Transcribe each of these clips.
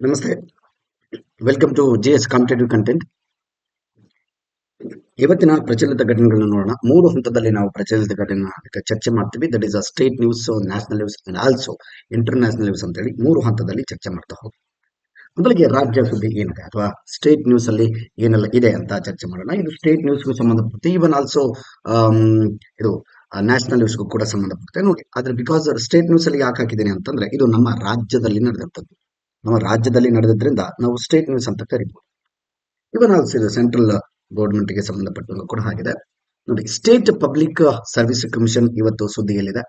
ನಮಸ್ತೆ. Welcome to JS competitive content. ಇವತ್ತಿನ ಪ್ರಚಲಿತ ಘಟನೆಗಳನ್ನು ನೋಡೋಣ. 3 ಹಂತದಲ್ಲಿ ನಾವು ಪ್ರಚಲಿತ ಘಟನೆ ಚರ್ಚೆ ಮಾಡ್ತೀವಿ. That is a state news, national news and also international news ಅಂತ ಹೇಳಿ 3 ಹಂತದಲ್ಲಿ ಚರ್ಚೆ ಮಾಡ್ತಾ ಹೋಗಿ. ಮೊದಲಿಗೆ ರಾಜ್ಯ ಸುದ್ದಿ ಏನಿದೆ ಅಥವಾ ಸ್ಟೇಟ್ ನ್ಯೂಸ್ ಅಲ್ಲಿ ಏನೆಲ್ಲ ಇದೆ ಅಂತ ಚರ್ಚೆ ಮಾಡೋಣ. ಇದು ಸ್ಟೇಟ್ ನ್ಯೂಸ್ಗೂ ಸಂಬಂಧಪಡುತ್ತೆ, ಈವನ್ ಆಲ್ಸೋ ಇದು ನ್ಯಾಷನಲ್ ನ್ಯೂಸ್ಗೂ ಕೂಡ ಸಂಬಂಧಪಡುತ್ತೆ. ನೋಡಿ, ಆದ್ರೆ ಬಿಕಾಸ್ ಸ್ಟೇಟ್ ನ್ಯೂಸ್ ಅಲ್ಲಿ ಯಾಕೆ ಹಾಕಿದ್ದೇನೆ ಅಂತಂದ್ರೆ ಇದು ನಮ್ಮ ರಾಜ್ಯದಲ್ಲಿ ನಡೆದಂಥದ್ದು. ನಮ್ಮ ರಾಜ್ಯದಲ್ಲಿ ನಡೆದ್ರಿಂದ ನಾವು ಸ್ಟೇಟ್ ನ್ಯೂಸ್ ಅಂತ ಕರಿಬಹುದು. ಇವನ್ ಆಲ್ಸೋ ಇದು ಸೆಂಟ್ರಲ್ ಗೌರ್ಮೆಂಟ್ ಗೆ ಸಂಬಂಧಪಟ್ಟಂಗೂ ಕೂಡ ಆಗಿದೆ. ನೋಡಿ, ಸ್ಟೇಟ್ ಪಬ್ಲಿಕ್ ಸರ್ವಿಸ್ ಕಮಿಷನ್ ಇವತ್ತು ಸುದ್ದಿಯಲ್ಲಿದೆ.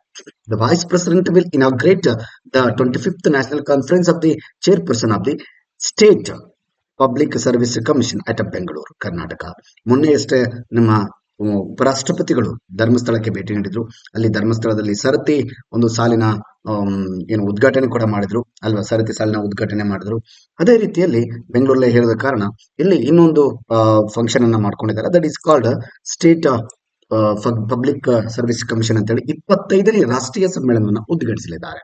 The vice president will inaugurate the 25th national conference of the chairperson of the state public service commission at Bengaluru, Karnataka. ಮೊನ್ನೆಯಷ್ಟೇ ನಮ್ಮ ಉಪರಾಷ್ಟ್ರಪತಿಗಳು ಧರ್ಮಸ್ಥಳಕ್ಕೆ ಭೇಟಿ ನೀಡಿದ್ರು. ಅಲ್ಲಿ ಧರ್ಮಸ್ಥಳದಲ್ಲಿ ಸರತಿ ಒಂದು ಸಾಲಿನ ಉದ್ಘಾಟನೆ ಕೂಡ ಮಾಡಿದ್ರು ಅಲ್ವಾ, ಸರತಿ ಸಾಲಿನ ಉದ್ಘಾಟನೆ ಮಾಡಿದ್ರು. ಅದೇ ರೀತಿಯಲ್ಲಿ ಬೆಂಗಳೂರಲ್ಲೇ ಹೇಳಿದ ಕಾರಣ ಇಲ್ಲಿ ಇನ್ನೊಂದು ಫಂಕ್ಷನ್ ಅನ್ನ ಮಾಡ್ಕೊಂಡಿದ್ದಾರೆ. That is called state public service commission ಅಂತ ಹೇಳಿ 25ನೇ ರಾಷ್ಟ್ರೀಯ ಸಮ್ಮೇಳನವನ್ನು ಉದ್ಘಾಟಿಸಲಿದ್ದಾರೆ.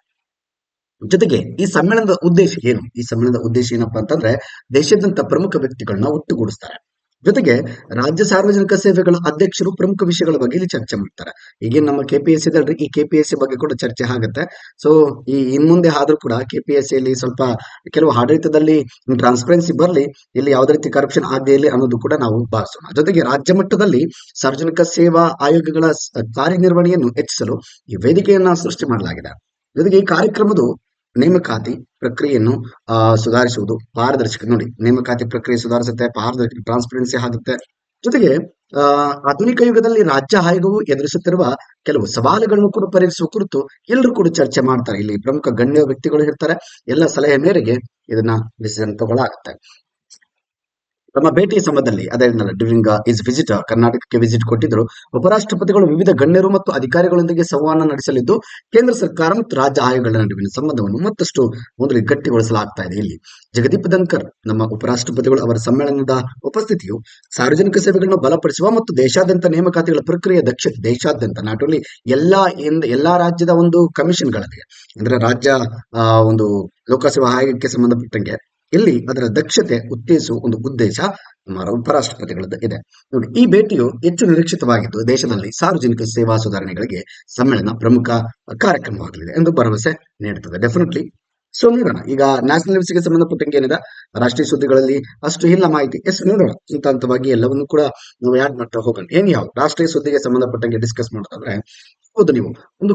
ಜೊತೆಗೆ ಈ ಸಮ್ಮೇಳನದ ಉದ್ದೇಶ ಏನು? ಈ ಸಮ್ಮೇಳನದ ಉದ್ದೇಶ ಏನಪ್ಪಾ ಅಂತಂದ್ರೆ ದೇಶಾದ್ಯಂತ ಪ್ರಮುಖ ವ್ಯಕ್ತಿಗಳನ್ನ ಒಟ್ಟುಗೂಡಿಸ್ತಾರೆ. ಜೊತೆಗೆ ರಾಜ್ಯ ಸಾರ್ವಜನಿಕ ಸೇವೆಗಳ ಅಧ್ಯಕ್ಷರು ಪ್ರಮುಖ ವಿಷಯಗಳ ಬಗ್ಗೆ ಇಲ್ಲಿ ಚರ್ಚೆ ಮಾಡ್ತಾರೆ. ಈಗ ನಮ್ಮ KPSC ಇದಲ್ರಿ, ಈ KPSC ಬಗ್ಗೆ ಕೂಡ ಚರ್ಚೆ ಆಗುತ್ತೆ. ಸೊ ಈ ಇನ್ಮುಂದೆ ಆದ್ರೂ ಕೂಡ KPSC ಅಲ್ಲಿ ಸ್ವಲ್ಪ ಕೆಲವು ಆಡಳಿತದಲ್ಲಿ ಟ್ರಾನ್ಸ್ಪರೆನ್ಸಿ ಬರಲಿ, ಇಲ್ಲಿ ಯಾವುದೇ ರೀತಿ ಕರಪ್ಷನ್ ಆಗದೆ ಇರಲಿ ಅನ್ನೋದು ಕೂಡ ನಾವು ಭಾವಿಸೋಣ. ಜೊತೆಗೆ ರಾಜ್ಯ ಮಟ್ಟದಲ್ಲಿ ಸಾರ್ವಜನಿಕ ಸೇವಾ ಆಯೋಗಗಳ ಕಾರ್ಯನಿರ್ವಹಣೆಯನ್ನು ಹೆಚ್ಚಿಸಲು ಈ ವೇದಿಕೆಯನ್ನ ಸೃಷ್ಟಿ ಮಾಡಲಾಗಿದೆ. ಜೊತೆಗೆ ಈ ಕಾರ್ಯಕ್ರಮದ ನೇಮಕಾತಿ ಪ್ರಕ್ರಿಯೆಯನ್ನು ಸುಧಾರಿಸುವುದು, ಪಾರದರ್ಶಕ. ನೋಡಿ, ನೇಮಕಾತಿ ಪ್ರಕ್ರಿಯೆ ಸುಧಾರಿಸುತ್ತೆ, ಪಾರದರ್ಶಕ ಟ್ರಾನ್ಸ್ಪರೆನ್ಸಿ ಆಗುತ್ತೆ. ಜೊತೆಗೆ ಆಧುನಿಕ ಯುಗದಲ್ಲಿ ರಾಜ್ಯ ಆಯೋಗವು ಎದುರಿಸುತ್ತಿರುವ ಕೆಲವು ಸವಾಲುಗಳನ್ನು ಕೂಡ ಪರಿಹರಿಸುವ ಕುರಿತು ಎಲ್ಲರೂ ಕೂಡ ಚರ್ಚೆ ಮಾಡ್ತಾರೆ. ಇಲ್ಲಿ ಪ್ರಮುಖ ಗಣ್ಯ ವ್ಯಕ್ತಿಗಳು ಇರ್ತಾರೆ. ಎಲ್ಲ ಸಲಹೆ ಮೇರೆಗೆ ಇದನ್ನ ಡಿಸಿಷನ್ ತಗೊಳ್ಳಾಗುತ್ತೆ. ತಮ್ಮ ಭೇಟಿಯ ಸಮಯದಲ್ಲಿ ಅದೇ ಡ್ಯೂರಿಂಗ್ ಇಸ್ ವಿಸಿಟ್ ಕರ್ನಾಟಕಕ್ಕೆ ವಿಸಿಟ್ ಕೊಟ್ಟಿದ್ದರು. ಉಪರಾಷ್ಟ್ರಪತಿಗಳು ವಿವಿಧ ಗಣ್ಯರು ಮತ್ತು ಅಧಿಕಾರಿಗಳೊಂದಿಗೆ ಸಂವಾದ ನಡೆಸಲಿದ್ದು ಕೇಂದ್ರ ಸರ್ಕಾರ ಮತ್ತು ರಾಜ್ಯ ಆಯೋಗಗಳ ನಡುವಿನ ಸಂಬಂಧವನ್ನು ಮತ್ತಷ್ಟು ಮೊದಲು ಗಟ್ಟಿಗೊಳಿಸಲಾಗ್ತಾ ಇದೆ. ಇಲ್ಲಿ ಜಗದೀಪ್ ಧನ್ಕರ್ ನಮ್ಮ ಉಪರಾಷ್ಟ್ರಪತಿಗಳು ಅವರ ಸಮ್ಮೇಳನದ ಉಪಸ್ಥಿತಿಯು ಸಾರ್ವಜನಿಕ ಸೇವೆಗಳನ್ನು ಬಲಪಡಿಸುವ ಮತ್ತು ದೇಶಾದ್ಯಂತ ನೇಮಕಾತಿಗಳ ಪ್ರಕ್ರಿಯೆ ದಕ್ಷತೆ, ದೇಶಾದ್ಯಂತ ನಾಟ್ ಓನ್ಲಿ ಎಲ್ಲಾ ರಾಜ್ಯದ ಒಂದು ಕಮಿಷನ್ಗಳಿಗೆ ಅಂದ್ರೆ ರಾಜ್ಯ ಒಂದು ಲೋಕಸೇವಾ ಆಯೋಗಕ್ಕೆ ಸಂಬಂಧಪಟ್ಟಂಗೆ ಇಲ್ಲಿ ಅದರ ದಕ್ಷತೆ ಉತ್ತೇಜಿಸುವ ಒಂದು ಉದ್ದೇಶ ನಮ್ಮ ಉಪರಾಷ್ಟ್ರಪತಿಗಳದ್ದು ಇದೆ. ನೋಡಿ, ಈ ಭೇಟಿಯು ಹೆಚ್ಚು ನಿರೀಕ್ಷಿತವಾಗಿದ್ದು ದೇಶದಲ್ಲಿ ಸಾರ್ವಜನಿಕ ಸೇವಾ ಸುಧಾರಣೆಗಳಿಗೆ ಸಮ್ಮೇಳನ ಪ್ರಮುಖ ಕಾರ್ಯಕ್ರಮವಾಗಲಿದೆ ಎಂದು ಭರವಸೆ ನೀಡುತ್ತದೆ. ಡೆಫಿನೆಟ್ಲಿ. ಸೊ ನೋಡೋಣ, ಈಗ ನ್ಯಾಷನಲ್ ನ್ಯೂಸ್ಗೆ ಸಂಬಂಧಪಟ್ಟಂಗೆ ಏನಿದೆ ರಾಷ್ಟ್ರೀಯ ಸುದ್ದಿಗಳಲ್ಲಿ ಅಷ್ಟು ಇಲ್ಲ ಮಾಹಿತಿ. ನೋಡೋಣ, ಹಂತವಾಗಿ ಎಲ್ಲವನ್ನು ಕೂಡ ನಾವು ಯಾಡ್ ಮಾಡ್ತಾ ಹೋಗೋಣ. ಯಾವ ರಾಷ್ಟ್ರೀಯ ಸುದ್ದಿಗೆ ಸಂಬಂಧಪಟ್ಟಂಗೆ ಡಿಸ್ಕಸ್ ಮಾಡೋದಾದ್ರೆ, ಹೌದು, ನೀವು ಒಂದು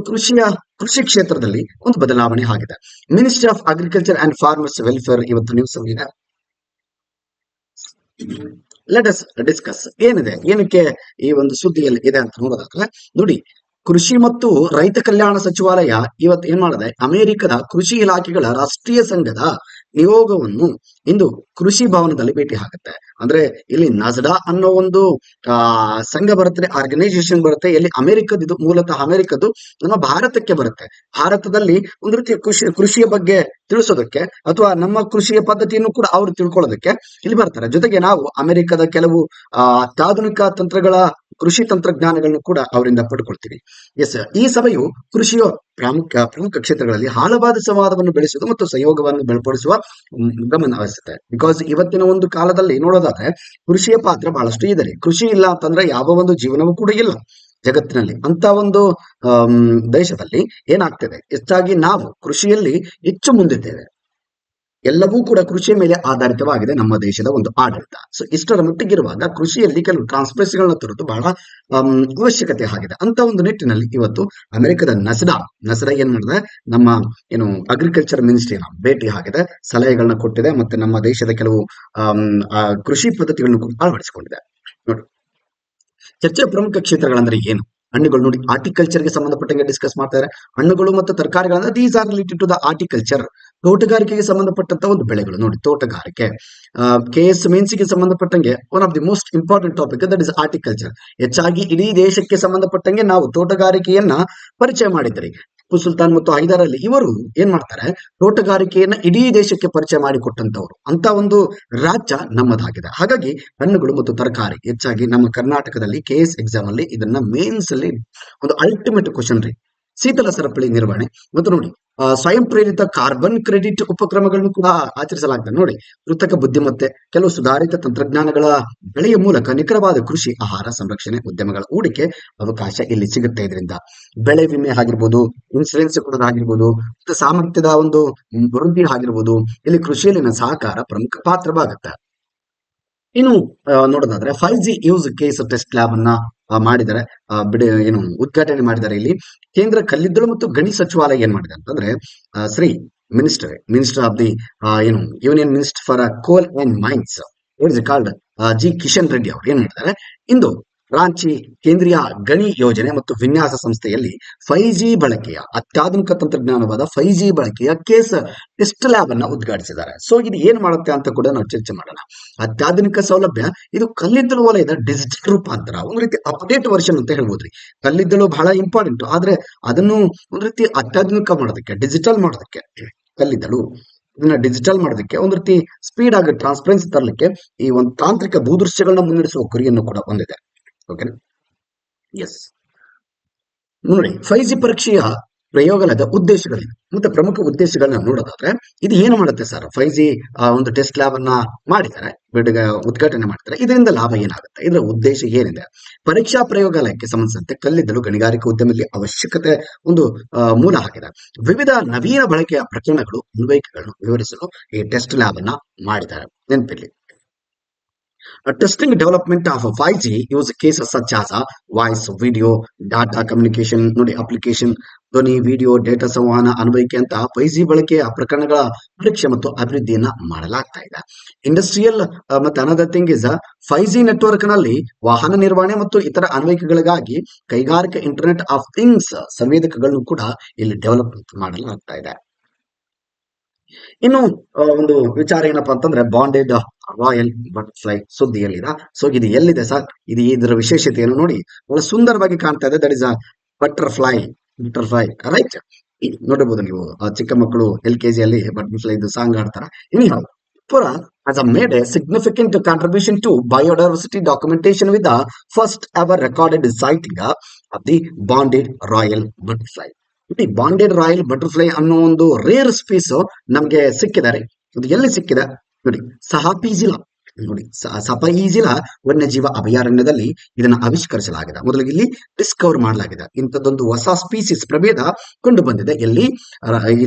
ಕೃಷಿ ಕ್ಷೇತ್ರದಲ್ಲಿ ಒಂದು ಬದಲಾವಣೆ ಆಗಿದೆ. Ministry of agriculture and farmers welfare ಇವತ್ತು ನ್ಯೂಸ್ ಇದೆ. ಲೆಟ್ ಅಸ್ ಡಿಸ್ಕಸ್ ಏನಿದೆ, ಏನಕ್ಕೆ ಈ ಒಂದು ಸುದ್ದಿಯಲ್ಲಿ ಇದೆ ಅಂತ ನೋಡೋದಾದ್ರೆ, ನೋಡಿ, ಕೃಷಿ ಮತ್ತು ರೈತ ಕಲ್ಯಾಣ ಸಚಿವಾಲಯ ಇವತ್ತು ಏನ್ ಮಾಡಿದೆ, ಅಮೆರಿಕದ ಕೃಷಿ ಇಲಾಖೆಗಳ ರಾಷ್ಟ್ರೀಯ ಸಂಘದ ನಿಯೋಗವನ್ನು ಇಂದು ಕೃಷಿ ಭವನದಲ್ಲಿ ಭೇಟಿ ಆಗುತ್ತೆ. ಅಂದ್ರೆ ಇಲ್ಲಿ ನಸ್ಡಾ ಅನ್ನೋ ಒಂದು ಸಂಘ ಬರುತ್ತೆ, ಆರ್ಗನೈಸೇಷನ್ ಬರುತ್ತೆ. ಇಲ್ಲಿ ಅಮೆರಿಕದ, ಇದು ಮೂಲತಃ ಅಮೆರಿಕದ್ದು ನಮ್ಮ ಭಾರತಕ್ಕೆ ಬರುತ್ತೆ. ಭಾರತದಲ್ಲಿ ಒಂದು ರೀತಿಯ ಕೃಷಿಯ ಬಗ್ಗೆ ತಿಳಿಸೋದಕ್ಕೆ ಅಥವಾ ನಮ್ಮ ಕೃಷಿಯ ಪದ್ಧತಿಯನ್ನು ಕೂಡ ಅವರು ತಿಳ್ಕೊಳ್ಳೋದಕ್ಕೆ ಇಲ್ಲಿ ಬರ್ತಾರೆ. ಜೊತೆಗೆ ನಾವು ಅಮೆರಿಕದ ಕೆಲವು ಅತ್ಯಾಧುನಿಕ ತಂತ್ರಗಳ ಕೃಷಿ ತಂತ್ರಜ್ಞಾನಗಳನ್ನು ಕೂಡ ಅವರಿಂದ ಪಡ್ಕೊಳ್ತೀವಿ. ಈ ಸಭೆಯು ಕೃಷಿಯ ಪ್ರಮುಖ ಕ್ಷೇತ್ರಗಳಲ್ಲಿ ಆಳವಾದ ಸಂವಾದವನ್ನು ಬೆಳೆಸುವುದು ಮತ್ತು ಸಹಯೋಗವನ್ನು ಬಲಪಡಿಸುವ ಗಮನ ಹರಿಸುತ್ತೆ. ಬಿಕಾಸ್ ಇವತ್ತಿನ ಒಂದು ಕಾಲದಲ್ಲಿ ನೋಡೋದಾದ್ರೆ ಕೃಷಿಯ ಪಾತ್ರ ಬಹಳಷ್ಟು ಇದೆ. ಕೃಷಿ ಇಲ್ಲ ಅಂತಂದ್ರೆ ಯಾವ ಒಂದು ಜೀವನವೂ ಕೂಡ ಇಲ್ಲ ಜಗತ್ತಿನಲ್ಲಿ. ಅಂತ ಒಂದು ದೇಶದಲ್ಲಿ ಏನಾಗ್ತದೆ, ಹೆಚ್ಚಾಗಿ ನಾವು ಕೃಷಿಯಲ್ಲಿ ಹೆಚ್ಚು ಮುಂದಿದ್ದೇವೆ. ಎಲ್ಲವೂ ಕೂಡ ಕೃಷಿಯ ಮೇಲೆ ಆಧಾರಿತವಾಗಿದೆ ನಮ್ಮ ದೇಶದ ಒಂದು ಆಡಳಿತ. ಸೊ ಇಷ್ಟರ ಮಟ್ಟಿಗಿರುವಾಗ ಕೃಷಿಯಲ್ಲಿ ಕೆಲವು ಟ್ರಾನ್ಸ್ಪರೆನ್ಸಿಗಳನ್ನ ತರುವುದು ಬಹಳ ಅವಶ್ಯಕತೆ ಆಗಿದೆ. ಅಂತ ಒಂದು ನಿಟ್ಟಿನಲ್ಲಿ ಇವತ್ತು ಅಮೆರಿಕದ ನಸ್ಡಾ ಏನ್ ಮಾಡಿದೆ, ನಮ್ಮ ಅಗ್ರಿಕಲ್ಚರ್ ಮಿನಿಸ್ಟ್ರಿನ ಭೇಟಿ ಆಗಿದೆ, ಸಲಹೆಗಳನ್ನ ಕೊಟ್ಟಿದೆ, ಮತ್ತೆ ನಮ್ಮ ದೇಶದ ಕೆಲವು ಕೃಷಿ ಪದ್ಧತಿಗಳನ್ನು ಕೂಡ ಅಳವಡಿಸಿಕೊಂಡಿದೆ. ನೋಡಿ, ಚರ್ಚೆಯ ಪ್ರಮುಖ ಕ್ಷೇತ್ರಗಳಂದ್ರೆ ಏನು? ಹಣ್ಣುಗಳು. ನೋಡಿ, ಆರ್ಟಿಕಲ್ಚರ್ಗೆ ಸಂಬಂಧಪಟ್ಟಂಗೆ ಡಿಸ್ಕಸ್ ಮಾಡ್ತಾರೆ. ಹಣ್ಣುಗಳು ಮತ್ತು ತರಕಾರಿಗಳಂದ್ರೆ these are related to the horticulture. ತೋಟಗಾರಿಕೆಗೆ ಸಂಬಂಧಪಟ್ಟಂತ ಒಂದು ಬೆಳೆಗಳು. ನೋಡಿ, ತೋಟಗಾರಿಕೆ KS ಮೇನ್ಸ್ಗೆ ಸಂಬಂಧಪಟ್ಟಂಗೆ one of the most important topic that is horticulture. ಹೆಚ್ಚಾಗಿ ಇಡೀ ದೇಶಕ್ಕೆ ಸಂಬಂಧಪಟ್ಟಂಗೆ ನಾವು ತೋಟಗಾರಿಕೆಯನ್ನ ಪರಿಚಯ ಮಾಡಿದ್ರಿ. ಟಿಪ್ಪು ಸುಲ್ತಾನ್ ಮತ್ತು ಹೈದರ್ ಅಲಿ ಇವರು ಏನ್ ಮಾಡ್ತಾರೆ, ತೋಟಗಾರಿಕೆಯನ್ನ ಇಡೀ ದೇಶಕ್ಕೆ ಪರಿಚಯ ಮಾಡಿಕೊಟ್ಟಂತವ್ರು. ಅಂತ ಒಂದು ರಾಜ್ಯ ನಮ್ಮದಾಗಿದೆ. ಹಾಗಾಗಿ ಹಣ್ಣುಗಳು ಮತ್ತು ತರಕಾರಿ ಹೆಚ್ಚಾಗಿ ನಮ್ಮ ಕರ್ನಾಟಕದಲ್ಲಿ KS ಎಕ್ಸಾಮ್ ಅಲ್ಲಿ ಇದನ್ನ ಮೇನ್ಸ್ ಅಲ್ಲಿ ಒಂದು ಅಲ್ಟಿಮೇಟ್ ಕ್ವಶನ್ ರೀ. ಶೀತಲ ಸರಪಳಿ ನಿರ್ವಹಣೆ ಮತ್ತು ನೋಡಿ ಸ್ವಯಂ ಪ್ರೇರಿತ ಕಾರ್ಬನ್ ಕ್ರೆಡಿಟ್ ಉಪಕ್ರಮಗಳನ್ನು ಕೂಡ ಆಚರಿಸಲಾಗ್ತದೆ. ನೋಡಿ, ಕೃತಕ ಬುದ್ಧಿಮತ್ತೆ, ಕೆಲವು ಸುಧಾರಿತ ತಂತ್ರಜ್ಞಾನಗಳ ಬೆಳೆಯ ಮೂಲಕ ನಿಖರವಾದ ಕೃಷಿ, ಆಹಾರ ಸಂರಕ್ಷಣೆ ಉದ್ಯಮಗಳ ಹೂಡಿಕೆ ಅವಕಾಶ ಇಲ್ಲಿ ಸಿಗುತ್ತೆ. ಇದರಿಂದ ಬೆಳೆ ವಿಮೆ ಆಗಿರ್ಬೋದು, ಇನ್ಸೂರೆನ್ಸ್ ಕೊಡೋದಾಗಿರ್ಬೋದು, ಮತ್ತು ಸಾಮರ್ಥ್ಯದ ಒಂದು ವೃದ್ಧಿ ಆಗಿರ್ಬೋದು, ಇಲ್ಲಿ ಕೃಷಿಯಲ್ಲಿನ ಸಹಕಾರ ಪ್ರಮುಖ ಪಾತ್ರವಾಗುತ್ತೆ. ಇನ್ನು ನೋಡೋದಾದ್ರೆ 5G use case test lab ಅನ್ನ ಮಾಡಿದ್ದಾರೆ, ಉದ್ಘಾಟನೆ ಮಾಡಿದ್ದಾರೆ. ಇಲ್ಲಿ ಕೇಂದ್ರ ಕಲ್ಲಿದ್ದಲು ಮತ್ತು ಗಣಿ ಸಚಿವಾಲಯ ಏನ್ ಮಾಡಿದೆ ಅಂತಂದ್ರೆ Shri minister of the union minister for coal and mines it is called G Kishan Reddy ಅವರು ಏನ್ ಮಾಡಿದ್ದಾರೆ, ಇಂದು ರಾಂಚಿ ಕೇಂದ್ರೀಯ ಗಣಿ ಯೋಜನೆ ಮತ್ತು ವಿನ್ಯಾಸ ಸಂಸ್ಥೆಯಲ್ಲಿ 5G ಬಳಕೆಯ ಅತ್ಯಾಧುನಿಕ ತಂತ್ರಜ್ಞಾನವಾದ 5G ಬಳಕೆಯ ಕೇಸ್ ಟೆಸ್ಟ್ ಲ್ಯಾಬ್ ಅನ್ನ ಉದ್ಘಾಟಿಸಿದ್ದಾರೆ. ಸೊ ಇದು ಏನ್ ಮಾಡುತ್ತೆ ಅಂತ ಕೂಡ ನಾವು ಚರ್ಚೆ ಮಾಡೋಣ. ಅತ್ಯಾಧುನಿಕ ಸೌಲಭ್ಯ, ಇದು ಕಲ್ಲಿದ್ದಲು ವಲಯದ ಡಿಜಿಟಲ್ ರೂಪಾಂತರ, ಒಂದು ರೀತಿ ಅಪ್ಡೇಟ್ ವರ್ಷನ್ ಅಂತ ಹೇಳ್ಬೋದ್ರಿ. ಕಲ್ಲಿದ್ದಲು ಬಹಳ ಇಂಪಾರ್ಟೆಂಟ್, ಆದ್ರೆ ಅದನ್ನು ಒಂದು ರೀತಿ ಅತ್ಯಾಧುನಿಕ ಮಾಡೋದಕ್ಕೆ, ಡಿಜಿಟಲ್ ಮಾಡೋದಕ್ಕೆ, ಕಲ್ಲಿದ್ದಲು ಇದನ್ನ ಡಿಜಿಟಲ್ ಮಾಡೋದಕ್ಕೆ, ಒಂದು ರೀತಿ ಸ್ಪೀಡ್ ಆಗಿ ಟ್ರಾನ್ಸ್ಪರೆನ್ಸಿ ತರಲಿಕ್ಕೆ ಈ ಒಂದು ತಾಂತ್ರಿಕ ಭೂದೃಶ್ಯಗಳನ್ನ ಮುನ್ನಡೆಸುವ ಗುರಿಯನ್ನು ಕೂಡ ಹೊಂದಿದೆ. Okay, yes. ನೋಡಿ, 5G ಪರೀಕ್ಷೆಯ ಪ್ರಯೋಗಾಲಯದ ಉದ್ದೇಶಗಳೇನು ಮತ್ತೆ ಪ್ರಮುಖ ಉದ್ದೇಶಗಳನ್ನ ನೋಡೋದಾದ್ರೆ, ಇದು ಏನು ಮಾಡುತ್ತೆ ಸರ್? 5G ಒಂದು ಟೆಸ್ಟ್ ಲ್ಯಾಬ್ ಅನ್ನ ಮಾಡಿದ್ದಾರೆ, ಉದ್ಘಾಟನೆ ಮಾಡ್ತಾರೆ. ಇದರಿಂದ ಲಾಭ ಏನಾಗುತ್ತೆ, ಇದರ ಉದ್ದೇಶ ಏನಿದೆ? ಪರೀಕ್ಷಾ ಪ್ರಯೋಗಾಲಯಕ್ಕೆ ಸಂಬಂಧಿಸಿದಂತೆ ಕಲ್ಲಿದ್ದಲು ಗಣಿಗಾರಿಕೆ ಉದ್ಯಮದಲ್ಲಿ ಅವಶ್ಯಕತೆ ಒಂದು ಮೂಲ ಆಗಿದೆ. ವಿವಿಧ ನವೀನ ಬಳಕೆಯ ಪ್ರಕರಣಗಳು, ಅನ್ವಯಿಕೆಗಳನ್ನು ವಿವರಿಸಲು ಈ ಟೆಸ್ಟ್ ಲ್ಯಾಬ್ ಅನ್ನ ಮಾಡಿದ್ದಾರೆ. ನೆನಪಿರ್ಲಿ, testing development of 5G use cases such as voice, video, data communication, ನೋಡಿ ಅಪ್ಲಿಕೇಶನ್, ಧ್ವನಿ, ವಿಡಿಯೋ, ಡೇಟಾ ಸಂವಹನ ಅನ್ವಯಿಕೆ ಅಂತ 5G ಬಳಕೆಯ ಪ್ರಕರಣಗಳ ಪರೀಕ್ಷೆ ಮತ್ತು ಅಭಿವೃದ್ಧಿಯನ್ನ ಮಾಡಲಾಗ್ತಾ ಇದೆ. ಇಂಡಸ್ಟ್ರಿಯಲ್ ಮತ್ತೆ another thing is 5G network ನಲ್ಲಿ ವಾಹನ ನಿರ್ವಹಣೆ ಮತ್ತು ಇತರ ಅನ್ವಯಿಕೆಗಳಿಗಾಗಿ ಕೈಗಾರಿಕಾ ಇಂಟರ್ನೆಟ್ ಆಫ್ ಥಿಂಗ್ಸ್ ಸಂವೇದಕಗಳನ್ನು ಕೂಡ ಇಲ್ಲಿ ಡೆವಲಪ್ಮೆಂಟ್ ಮಾಡಲಾಗ್ತಾ ಇದೆ. ಇನ್ನು ಒಂದು ವಿಚಾರ ಏನಪ್ಪಾ ಅಂತಂದ್ರೆ ಬಾಂಡೆಡ್ ರಾಯಲ್ ಬಟರ್ಫ್ಲೈ ಸುದ್ದಿಯಲ್ಲಿದೆ. ಸೊ ಇದು ಎಲ್ಲಿದೆ ಸರ್? ಇದು ಇದರ ವಿಶೇಷತೆಯನ್ನು ನೋಡಿ, ಬಹಳ ಸುಂದರವಾಗಿ ಕಾಣ್ತಾ ಇದೆ. That is a butterfly right. ನೋಡಬಹುದು ನೀವು, ಚಿಕ್ಕ ಮಕ್ಕಳು LKG ಅಲ್ಲಿ ಬಟರ್ಫ್ಲೈ ಸಾಂಗ್ ಆಡ್ತಾರೆ. Anyhow, Pura has made a significant contribution to biodiversity documentation with the first ever recorded sighting of the banded royal butterfly. ಈ ಬಾಂಡೆಡ್ ರಾಯಲ್ ಬಟರ್ಫ್ಲೈ ಅನ್ನೋ ಒಂದು rare ಸ್ಪೀಸ್ ನಮ್ಗೆ ಸಿಕ್ಕಿದ್ದಾರೆ. ಇದು ಎಲ್ಲಿ ಸಿಕ್ಕಿದೆ ನೋಡಿ, ಸಹಾಪಿಜಿಲಾ, ನೋಡಿ ಸಪಯಿಜಿಲಾ ವನ್ಯಜೀವ ಅಭಯಾರಣ್ಯದಲ್ಲಿ ಇದನ್ನ ಆವಿಷ್ಕರಿಸಲಾಗಿದೆ. ಮೊದಲಿಗೆ ಇಲ್ಲಿ ಡಿಸ್ಕವರ್ ಮಾಡಲಾಗಿದೆ. ಇಂಥದ್ದೊಂದು ಹೊಸ ಸ್ಪೀಸಿಸ್ ಪ್ರಭೇದ ಕಂಡು ಬಂದಿದೆ. ಇಲ್ಲಿ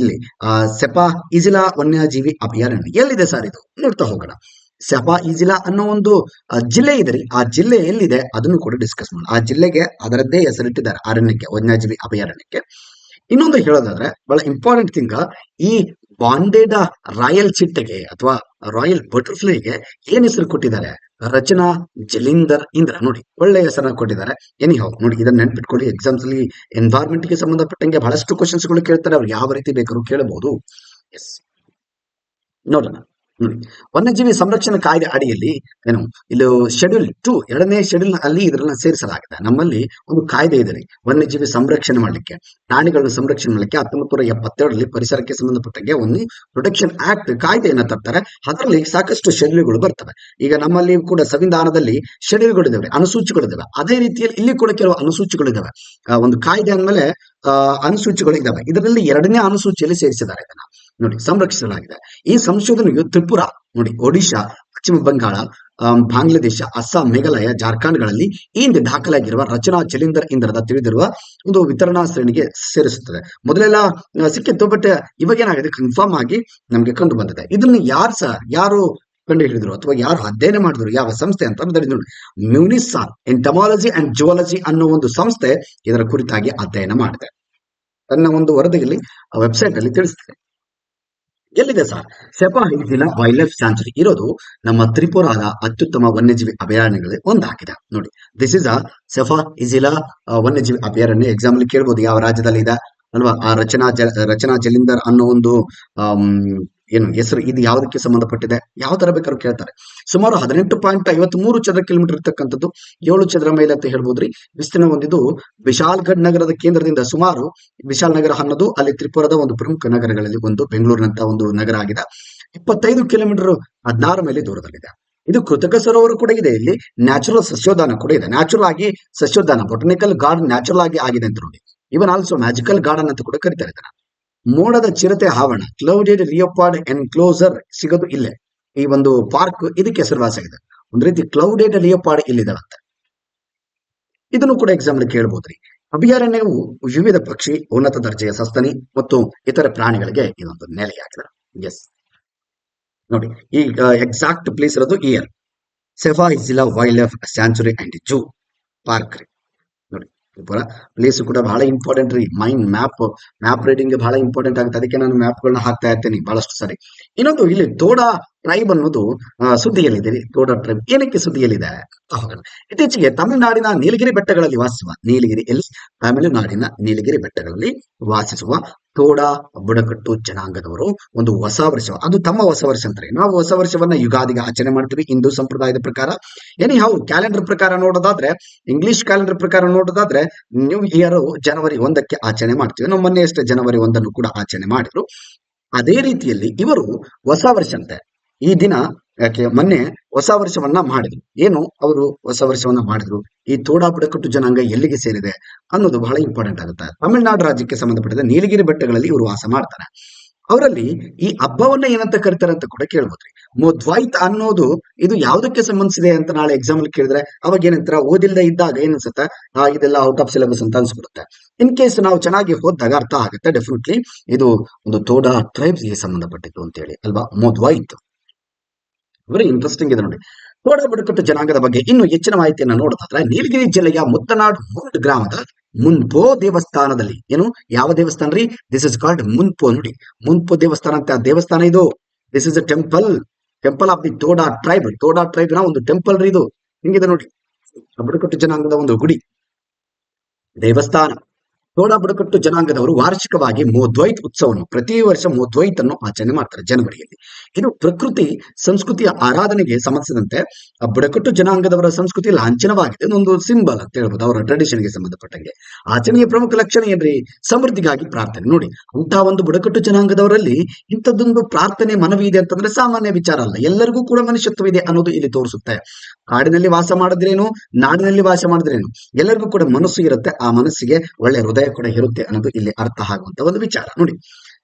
ಸೆಪಾ ಇಜಿಲಾ ವನ್ಯಜೀವಿ ಅಭಯಾರಣ್ಯ ಎಲ್ಲಿದೆ ಸರ್? ಇದು ನೋಡ್ತಾ ಹೋಗೋಣ. ಸೆಪಾ ಇಜಿಲಾ ಅನ್ನೋ ಒಂದು ಜಿಲ್ಲೆ ಇದೆ. ಆ ಜಿಲ್ಲೆ ಎಲ್ಲಿದೆ ಅದನ್ನು ಕೂಡ ಡಿಸ್ಕಸ್ ಮಾಡೋಣ. ಆ ಜಿಲ್ಲೆಗೆ ಅದರದ್ದೇ ಹೆಸರಿಟ್ಟಿದ್ದಾರೆ, ಅರಣ್ಯಕ್ಕೆ, ವನ್ಯಜೀವಿ ಅಭಯಾರಣ್ಯಕ್ಕೆ. ಇನ್ನೊಂದು ಹೇಳೋದಾದ್ರೆ, ಬಹಳ ಇಂಪಾರ್ಟೆಂಟ್ ಥಿಂಗ್, ಈ ಬಾಂಡೆಡ್ ರಾಯಲ್ ಚಿಟ್ಟೆಗೆ ಅಥವಾ ರಾಯಲ್ ಬಟರ್ಫ್ಲೈಗೆ ಏನ್ ಹೆಸರು ಕೊಟ್ಟಿದ್ದಾರೆ? ರಚನಾ ಜಲೀಂದರ್ ಇಂದ್ರ. ನೋಡಿ, ಒಳ್ಳೆ ಹೆಸರನ್ನ ಕೊಟ್ಟಿದ್ದಾರೆ. ಎನಿಹೌ, ನೋಡಿ ಇದನ್ನ ನೆನ್ಪಿಟ್ಕೊಳ್ಳಿ. ಎಕ್ಸಾಮ್ಸ್ ಅಲ್ಲಿ ಎನ್ವೈರನ್ಮೆಂಟ್ ಗೆ ಸಂಬಂಧಪಟ್ಟಂಗೆ ಬಹಳಷ್ಟು ಕ್ವಶನ್ಸ್ ಗಳು ಕೇಳ್ತಾರೆ. ಅವ್ರು ಯಾವ ರೀತಿ ಬೇಕಾದ್ರೂ ಕೇಳಬಹುದು. ಎಸ್, ನೋಡೋಣ. ನೋಡಿ, ವನ್ಯಜೀವಿ ಸಂರಕ್ಷಣಾ ಕಾಯ್ದೆ ಅಡಿಯಲ್ಲಿ ಇಲ್ಲಿ ಶೆಡ್ಯೂಲ್ 2 2ನೇ ಶೆಡ್ಯೂಲ್ ಅಲ್ಲಿ ಇದನ್ನ ಸೇರಿಸಲಾಗಿದೆ. ನಮ್ಮಲ್ಲಿ ಒಂದು ಕಾಯ್ದೆ ಇದೆ ವನ್ಯಜೀವಿ ಸಂರಕ್ಷಣೆ ಮಾಡಲಿಕ್ಕೆ, ಪ್ರಾಣಿಗಳನ್ನು ಸಂರಕ್ಷಣೆ ಮಾಡಲಿಕ್ಕೆ 1972ರಲ್ಲಿ ಪರಿಸರಕ್ಕೆ ಸಂಬಂಧಪಟ್ಟಂಗೆ ಒಂದು ಪ್ರೊಟೆಕ್ಷನ್ ಆಕ್ಟ್ ಕಾಯ್ದೆಯನ್ನ ತರ್ತಾರೆ. ಅದರಲ್ಲಿ ಸಾಕಷ್ಟು ಶೆಡ್ಯೂಲ್ಗಳು ಬರ್ತವೆ. ಈಗ ನಮ್ಮಲ್ಲಿ ಕೂಡ ಸಂವಿಧಾನದಲ್ಲಿ ಶೆಡ್ಯೂಲ್ಗಳಿದ್ದಾವೆ, ಅನುಸೂಚಿಗಳಿದ್ದಾವೆ. ಅದೇ ರೀತಿಯಲ್ಲಿ ಇಲ್ಲಿ ಕೂಡ ಕೆಲವು ಅನುಸೂಚಿಗಳಿದ್ದಾವೆ. ಒಂದು ಕಾಯ್ದೆ ಅಂದ್ಮೇಲೆ ಅನುಸೂಚಿಗಳು ಇದ್ದಾವೆ. ಇದರಲ್ಲಿ 2ನೇ ಅನುಸೂಚಿಯಲ್ಲಿ ಸೇರಿಸಿದ್ದಾರೆ. ಇದನ್ನ ನೋಡಿ, ಸಂರಕ್ಷಿಸಲಾಗಿದೆ. ಈ ಸಂಶೋಧನೆಯು ತ್ರಿಪುರಾ, ನೋಡಿ ಒಡಿಶಾ, ಪಶ್ಚಿಮ ಬಂಗಾಳ, ಬಾಂಗ್ಲಾದೇಶ, ಅಸ್ಸಾಂ, ಮೇಘಾಲಯ, ಜಾರ್ಖಂಡ್ಗಳಲ್ಲಿ ಈ ಹಿಂದೆ ದಾಖಲಾಗಿರುವ ರಚನಾ ಜಲೀಂದರ್ ಇಂದ್ರದ ತಿಳಿದಿರುವ ಒಂದು ವಿತರಣಾ ಶ್ರೇಣಿಗೆ ಸೇರಿಸುತ್ತದೆ. ಮೊದಲೆಲ್ಲ ಸಿಕ್ಕಿತ್ತು, ಬಟ್ ಇವಾಗ ಏನಾಗಿದೆ, ಕನ್ಫರ್ಮ್ ಆಗಿ ನಮ್ಗೆ ಕಂಡು ಬಂದಿದೆ. ಇದನ್ನು ಯಾರು ಕಂಡು ಹಿಡಿದ್ರು ಅಥವಾ ಯಾರು ಅಧ್ಯಯನ ಮಾಡಿದ್ರು, ಯಾವ ಸಂಸ್ಥೆ ಅಂತ ನೋಡಿ, ಮ್ಯೂನಿಸಾನ್ ಎಂಟಮಾಲಜಿ ಅಂಡ್ ಜುವಾಲಜಿ ಅನ್ನೋ ಒಂದು ಸಂಸ್ಥೆ ಇದರ ಕುರಿತಾಗಿ ಅಧ್ಯಯನ ಮಾಡಿದೆ. ತನ್ನ ಒಂದು ವರದಿಯಲ್ಲಿ ವೆಬ್ಸೈಟ್ ಅಲ್ಲಿ ತಿಳಿಸಿದೆ. ಎಲ್ಲಿದೆ sir? Sepahijala wildlife sanctuary ಇರೋದು ನಮ್ಮ ತ್ರಿಪುರಾದ ಅತ್ಯುತ್ತಮ ವನ್ಯಜೀವಿ ಅಭಯಾರಣ್ಯಗಳಲ್ಲಿ ಒಂದಾಗಿದೆ. ನೋಡಿ, ದಿಸ್ ಇಸ್ ಅ ಸೆಫಾ ಇಜಿಲಾ ವನ್ಯಜೀವಿ ಅಭಯಾರಣ್ಯ. ಎಕ್ಸಾಂಪಲ್ ಕೇಳ್ಬೋದು ಯಾವ ರಾಜ್ಯದಲ್ಲಿ ಇದೆ ಅಲ್ವಾ? ಆ ರಚನಾ ಜಲೀಂದರ್ ಅನ್ನೋ ಒಂದು ಹೆಸರು ಇದು ಯಾವುದಕ್ಕೆ ಸಂಬಂಧಪಟ್ಟಿದೆ, ಯಾವ ತರ ಬೇಕಾದ್ರೂ ಕೇಳ್ತಾರೆ. ಸುಮಾರು 18.53 ಚದರ ಕಿಲೋಮೀಟರ್ ಇರ್ತಕ್ಕಂಥದ್ದು, 7 ಚದರ ಮೈಲ್ ಅಂತ ಹೇಳ್ಬೋದ್ರಿ ವಿಸ್ತೀರ್ಣ ಹೊಂದಿದ್ದು. ವಿಶಾಲ್ಗಢ್ ನಗರದ ಕೇಂದ್ರದಿಂದ ಸುಮಾರು, ವಿಶಾಲ್ ನಗರ ಅನ್ನೋದು ಅಲ್ಲಿ ತ್ರಿಪುರದ ಒಂದು ಪ್ರಮುಖ ನಗರಗಳಲ್ಲಿ ಒಂದು, ಬೆಂಗಳೂರಿನಂತ ಒಂದು ನಗರ ಆಗಿದೆ. 25 ಕಿಲೋಮೀಟರ್ 16 ಮೈಲಿ ದೂರದಲ್ಲಿದೆ. ಇದು ಕೃತಕ ಸರೋವರ ಕೂಡ ಇದೆ. ಇಲ್ಲಿ ನ್ಯಾಚುರಲ್ ಸಸ್ಯೋದ್ಯಾನ ಕೂಡ ಇದೆ. ನ್ಯಾಚುರಲ್ ಆಗಿ ಸಸ್ಯೋದ್ಯಾನ, ಬೊಟನಿಕಲ್ ಗಾರ್ಡನ್ ನ್ಯಾಚುರಲ್ ಆಗಿ ಆಗಿದೆ ಅಂತ ನೋಡಿ. ಇವನ್ ಆಲ್ಸೋ ಮ್ಯಾಜಿಕಲ್ ಗಾರ್ಡನ್ ಅಂತ ಕೂಡ ಕರಿತಾರೆ ಇದನ್ನ. ಮೋಡದ ಚಿರತೆ ಹಾವಣ, ಕ್ಲೌಡೆಡ್ ಲಿಯೋಪಾರ್ಡ್ ಎನ್ಕ್ಲೋಸರ್ ಸಿಗೋದು ಇಲ್ಲೇ, ಈ ಒಂದು ಪಾರ್ಕ್ ಇದಕ್ಕೆ ಹೆಸರುವಾಸಾಗಿದೆ. ಒಂದ್ ರೀತಿ ಕ್ಲೌಡೆಡ್ ಲಿಯೋಪಾರ್ಡ್ ಇಲ್ಲಿದಾವಂತೆ. ಇದನ್ನು ಕೂಡ ಎಕ್ಸಾಂಪಲ್ ಕೇಳಬಹುದ್ರಿ. ಅಭಯಾರಣ್ಯವು ವಿವಿಧ ಪಕ್ಷಿ, ಉನ್ನತ ದರ್ಜೆಯ ಸಸ್ತನಿ ಮತ್ತು ಇತರ ಪ್ರಾಣಿಗಳಿಗೆ ಇದೊಂದು ನೆಲೆಯಾಗಿದೆ. ಎಸ್ ನೋಡಿ, ಈ ಎಕ್ಸಾಕ್ಟ್ ಪ್ಲೇಸ್ ಇರೋದು here Sepahijala wildlife sanctuary and zoo park ರೀ. ನೋಡಿ ಪ್ಲೇಸ್ ಕೂಡ ಬಹಳ ಇಂಪಾರ್ಟೆಂಟ್ ರೀ. ಮ್ಯಾಪ್ ರೀಡಿಂಗ್ ಬಹಳ ಇಂಪಾರ್ಟೆಂಟ್ ಆಗುತ್ತೆ. ಅದಕ್ಕೆ ನಾನು ಮ್ಯಾಪ್ಗಳನ್ನ ಹಾಕ್ತಾ ಇರ್ತೇನೆ ಬಹಳಷ್ಟು ಸರಿ. ಇನ್ನೊಂದು ಇಲ್ಲಿ ತೋಡಾ ಟ್ರೈಬ್ ಅನ್ನೋದು ಸುದ್ದಿಯಲ್ಲಿದೆ ರೀ. ತೋಡಾ ಟ್ರೈಬ್ ಏನಕ್ಕೆ ಸುದ್ದಿಯಲ್ಲಿದೆ? ಇತ್ತೀಚೆಗೆ ತಮಿಳುನಾಡಿನ ನೀಲಗಿರಿ ಬೆಟ್ಟಗಳಲ್ಲಿ ವಾಸಿಸುವ ತಮಿಳುನಾಡಿನ ನೀಲಗಿರಿ ಬೆಟ್ಟಗಳಲ್ಲಿ ವಾಸಿಸುವ ತೋಡಾ ಬುಡಕಟ್ಟು ಜನಾಂಗದವರು ಒಂದು ಹೊಸ ವರ್ಷ, ಅದು ತಮ್ಮ ಹೊಸ ವರ್ಷ ಅಂತಾರೆ. ನಾವು ಹೊಸ ವರ್ಷವನ್ನ ಯುಗಾದಿಗೆ ಆಚರಣೆ ಮಾಡ್ತೀವಿ ಹಿಂದೂ ಸಂಪ್ರದಾಯದ ಪ್ರಕಾರ. ಕ್ಯಾಲೆಂಡರ್ ಪ್ರಕಾರ ನೋಡೋದಾದ್ರೆ, ಇಂಗ್ಲಿಷ್ ಕ್ಯಾಲೆಂಡರ್ ಪ್ರಕಾರ ನೋಡೋದಾದ್ರೆ ನ್ಯೂ ಇಯರ್ ಜನವರಿ 1ಕ್ಕೆ ಆಚರಣೆ ಮಾಡ್ತೀವಿ. ನಾವು ಮೊನ್ನೆ ಅಷ್ಟೇ ಜನವರಿ 1 ಕೂಡ ಆಚರಣೆ ಮಾಡಿದ್ರು. ಅದೇ ರೀತಿಯಲ್ಲಿ ಇವರು ಹೊಸ ವರ್ಷ ಅಂತೆ ಈ ದಿನ. ಯಾಕೆ ಮೊನ್ನೆ ಹೊಸ ವರ್ಷವನ್ನ ಮಾಡಿದ್ರು. ಏನು ಅವರು ಹೊಸ ವರ್ಷವನ್ನ ಮಾಡಿದ್ರು? ಈ ತೋಡಾ ಬುಡಕಟ್ಟು ಜನಾಂಗ ಎಲ್ಲಿಗೆ ಸೇರಿದೆ ಅನ್ನೋದು ಬಹಳ ಇಂಪಾರ್ಟೆಂಟ್ ಆಗುತ್ತೆ. ತಮಿಳುನಾಡು ರಾಜ್ಯಕ್ಕೆ ಸಂಬಂಧಪಟ್ಟಿದ ನೀಲಗಿರಿ ಬೆಟ್ಟಗಳಲ್ಲಿ ಇವರು ವಾಸ ಮಾಡ್ತಾರೆ. ಅವರಲ್ಲಿ ಈ ಹಬ್ಬವನ್ನ ಏನಂತ ಕರೀತಾರೆ ಅಂತ ಕೂಡ ಕೇಳ್ಬೋದ್ರಿ. ಮೊದ್ವಾಯ್ತ್ ಅನ್ನೋದು ಇದು ಯಾವುದಕ್ಕೆ ಸಂಬಂಧಿಸಿದೆ ಅಂತ ನಾಳೆ ಎಕ್ಸಾಂಪಲ್ ಕೇಳಿದ್ರೆ ಅವಾಗ ಏನಂತಾರ, ಓದಿಲ್ದ ಇದ್ದಾಗ ಏನನ್ಸುತ್ತೆ, ಇದೆಲ್ಲ ಔಟ್ ಆಫ್ ಸಿಲೆಬಸ್ ಅಂತ ಅನ್ಸ್ಬಿಡುತ್ತೆ. ಇನ್ ಕೇಸ್ ನಾವು ಚೆನ್ನಾಗಿ ಓದಿದಾಗ ಅರ್ಥ ಆಗುತ್ತೆ ಡೆಫಿನೆಟ್ಲಿ ಇದು ಒಂದು ತೋಡಾ ಟ್ರೈಬ್ಸ್ ಗೆ ಸಂಬಂಧಪಟ್ಟಿತ್ತು ಅಂತ ಹೇಳಿ ಅಲ್ವಾ. ಮೊದ್ವಾಯ್ತ್ ವೆರಿ ಇಂಟ್ರೆಸ್ಟಿಂಗ್ ಇದೆ ನೋಡಿ. ತೋಡಾ ಬುಡಕಟ್ಟು ಜನಾಂಗದ ಬಗ್ಗೆ ಇನ್ನು ಹೆಚ್ಚಿನ ಮಾಹಿತಿಯನ್ನು ನೋಡೋದಾದ್ರೆ, ನೀಲಗಿರಿ ಜಿಲ್ಲೆಯ ಮುತ್ತನಾಡು ಮುಂಡ್ ಗ್ರಾಮದ ಮುನ್ಪೋ ದೇವಸ್ಥಾನದಲ್ಲಿ, ಯಾವ ದೇವಸ್ಥಾನ ರೀ? This is called Munpo. ನೋಡಿ, ಮುನ್ಪೋ ದೇವಸ್ಥಾನ ಅಂತ ದೇವಸ್ಥಾನ ಇದು. This is a temple of the Toda tribe. Toda tribe ನ ಒಂದು ಟೆಂಪಲ್ ರೀ ಇದು. ಹಿಂಗಿದೆ ನೋಡಿ, ಬುಡಕಟ್ಟು ಜನಾಂಗದ ಒಂದು ಗುಡಿ ದೇವಸ್ಥಾನ. ತೋಡಾ ಬುಡಕಟ್ಟು ಜನಾಂಗದವರು ವಾರ್ಷಿಕವಾಗಿ ಮೊದ್ವೈತ್ ಉತ್ಸವವನ್ನು ಪ್ರತಿ ವರ್ಷ ಮೊದ್ವೈತ್ ಅನ್ನು ಆಚರಣೆ ಮಾಡ್ತಾರೆ ಜನವರಿಯಲ್ಲಿ. ಇದು ಪ್ರಕೃತಿ ಸಂಸ್ಕೃತಿಯ ಆರಾಧನೆಗೆ ಸಂಬಂಧಿಸಿದಂತೆ ಬುಡಕಟ್ಟು ಜನಾಂಗದವರ ಸಂಸ್ಕೃತಿ ಲಾಂಛನವಾಗಿದೆ. ಒಂದು ಸಿಂಬಲ್ ಅಂತ ಹೇಳ್ಬೋದು ಅವರ ಟ್ರೆಡಿಷನ್ಗೆ ಸಂಬಂಧಪಟ್ಟಂಗೆ. ಆಚರಣೆಯ ಪ್ರಮುಖ ಲಕ್ಷಣ ಏನ್ರಿ? ಸಮೃದ್ಧಿಗಾಗಿ ಪ್ರಾರ್ಥನೆ. ನೋಡಿ, ಅಂತಹ ಒಂದು ಬುಡಕಟ್ಟು ಜನಾಂಗದವರಲ್ಲಿ ಇಂಥದ್ದೊಂದು ಪ್ರಾರ್ಥನೆ ಮನವಿ ಇದೆ ಅಂತಂದ್ರೆ ಸಾಮಾನ್ಯ ವಿಚಾರ ಅಲ್ಲ. ಎಲ್ಲರಿಗೂ ಕೂಡ ಮನುಷ್ಯತ್ವವಿದೆ ಅನ್ನೋದು ಇಲ್ಲಿ ತೋರಿಸುತ್ತೆ. ಕಾಡಿನಲ್ಲಿ ವಾಸ ಮಾಡಿದ್ರೇನು, ನಾಡಿನಲ್ಲಿ ವಾಸ ಮಾಡಿದ್ರೇನು, ಎಲ್ಲರಿಗೂ ಕೂಡ ಮನಸ್ಸು ಇರುತ್ತೆ. ಆ ಮನಸ್ಸಿಗೆ ಒಳ್ಳೆ ಹೃದಯ ಕೂಡ ಇರುತ್ತೆ ಅನ್ನೋದು ಇಲ್ಲಿ ಅರ್ಥ ಆಗುವಂತ ಒಂದು ವಿಚಾರ. ನೋಡಿ,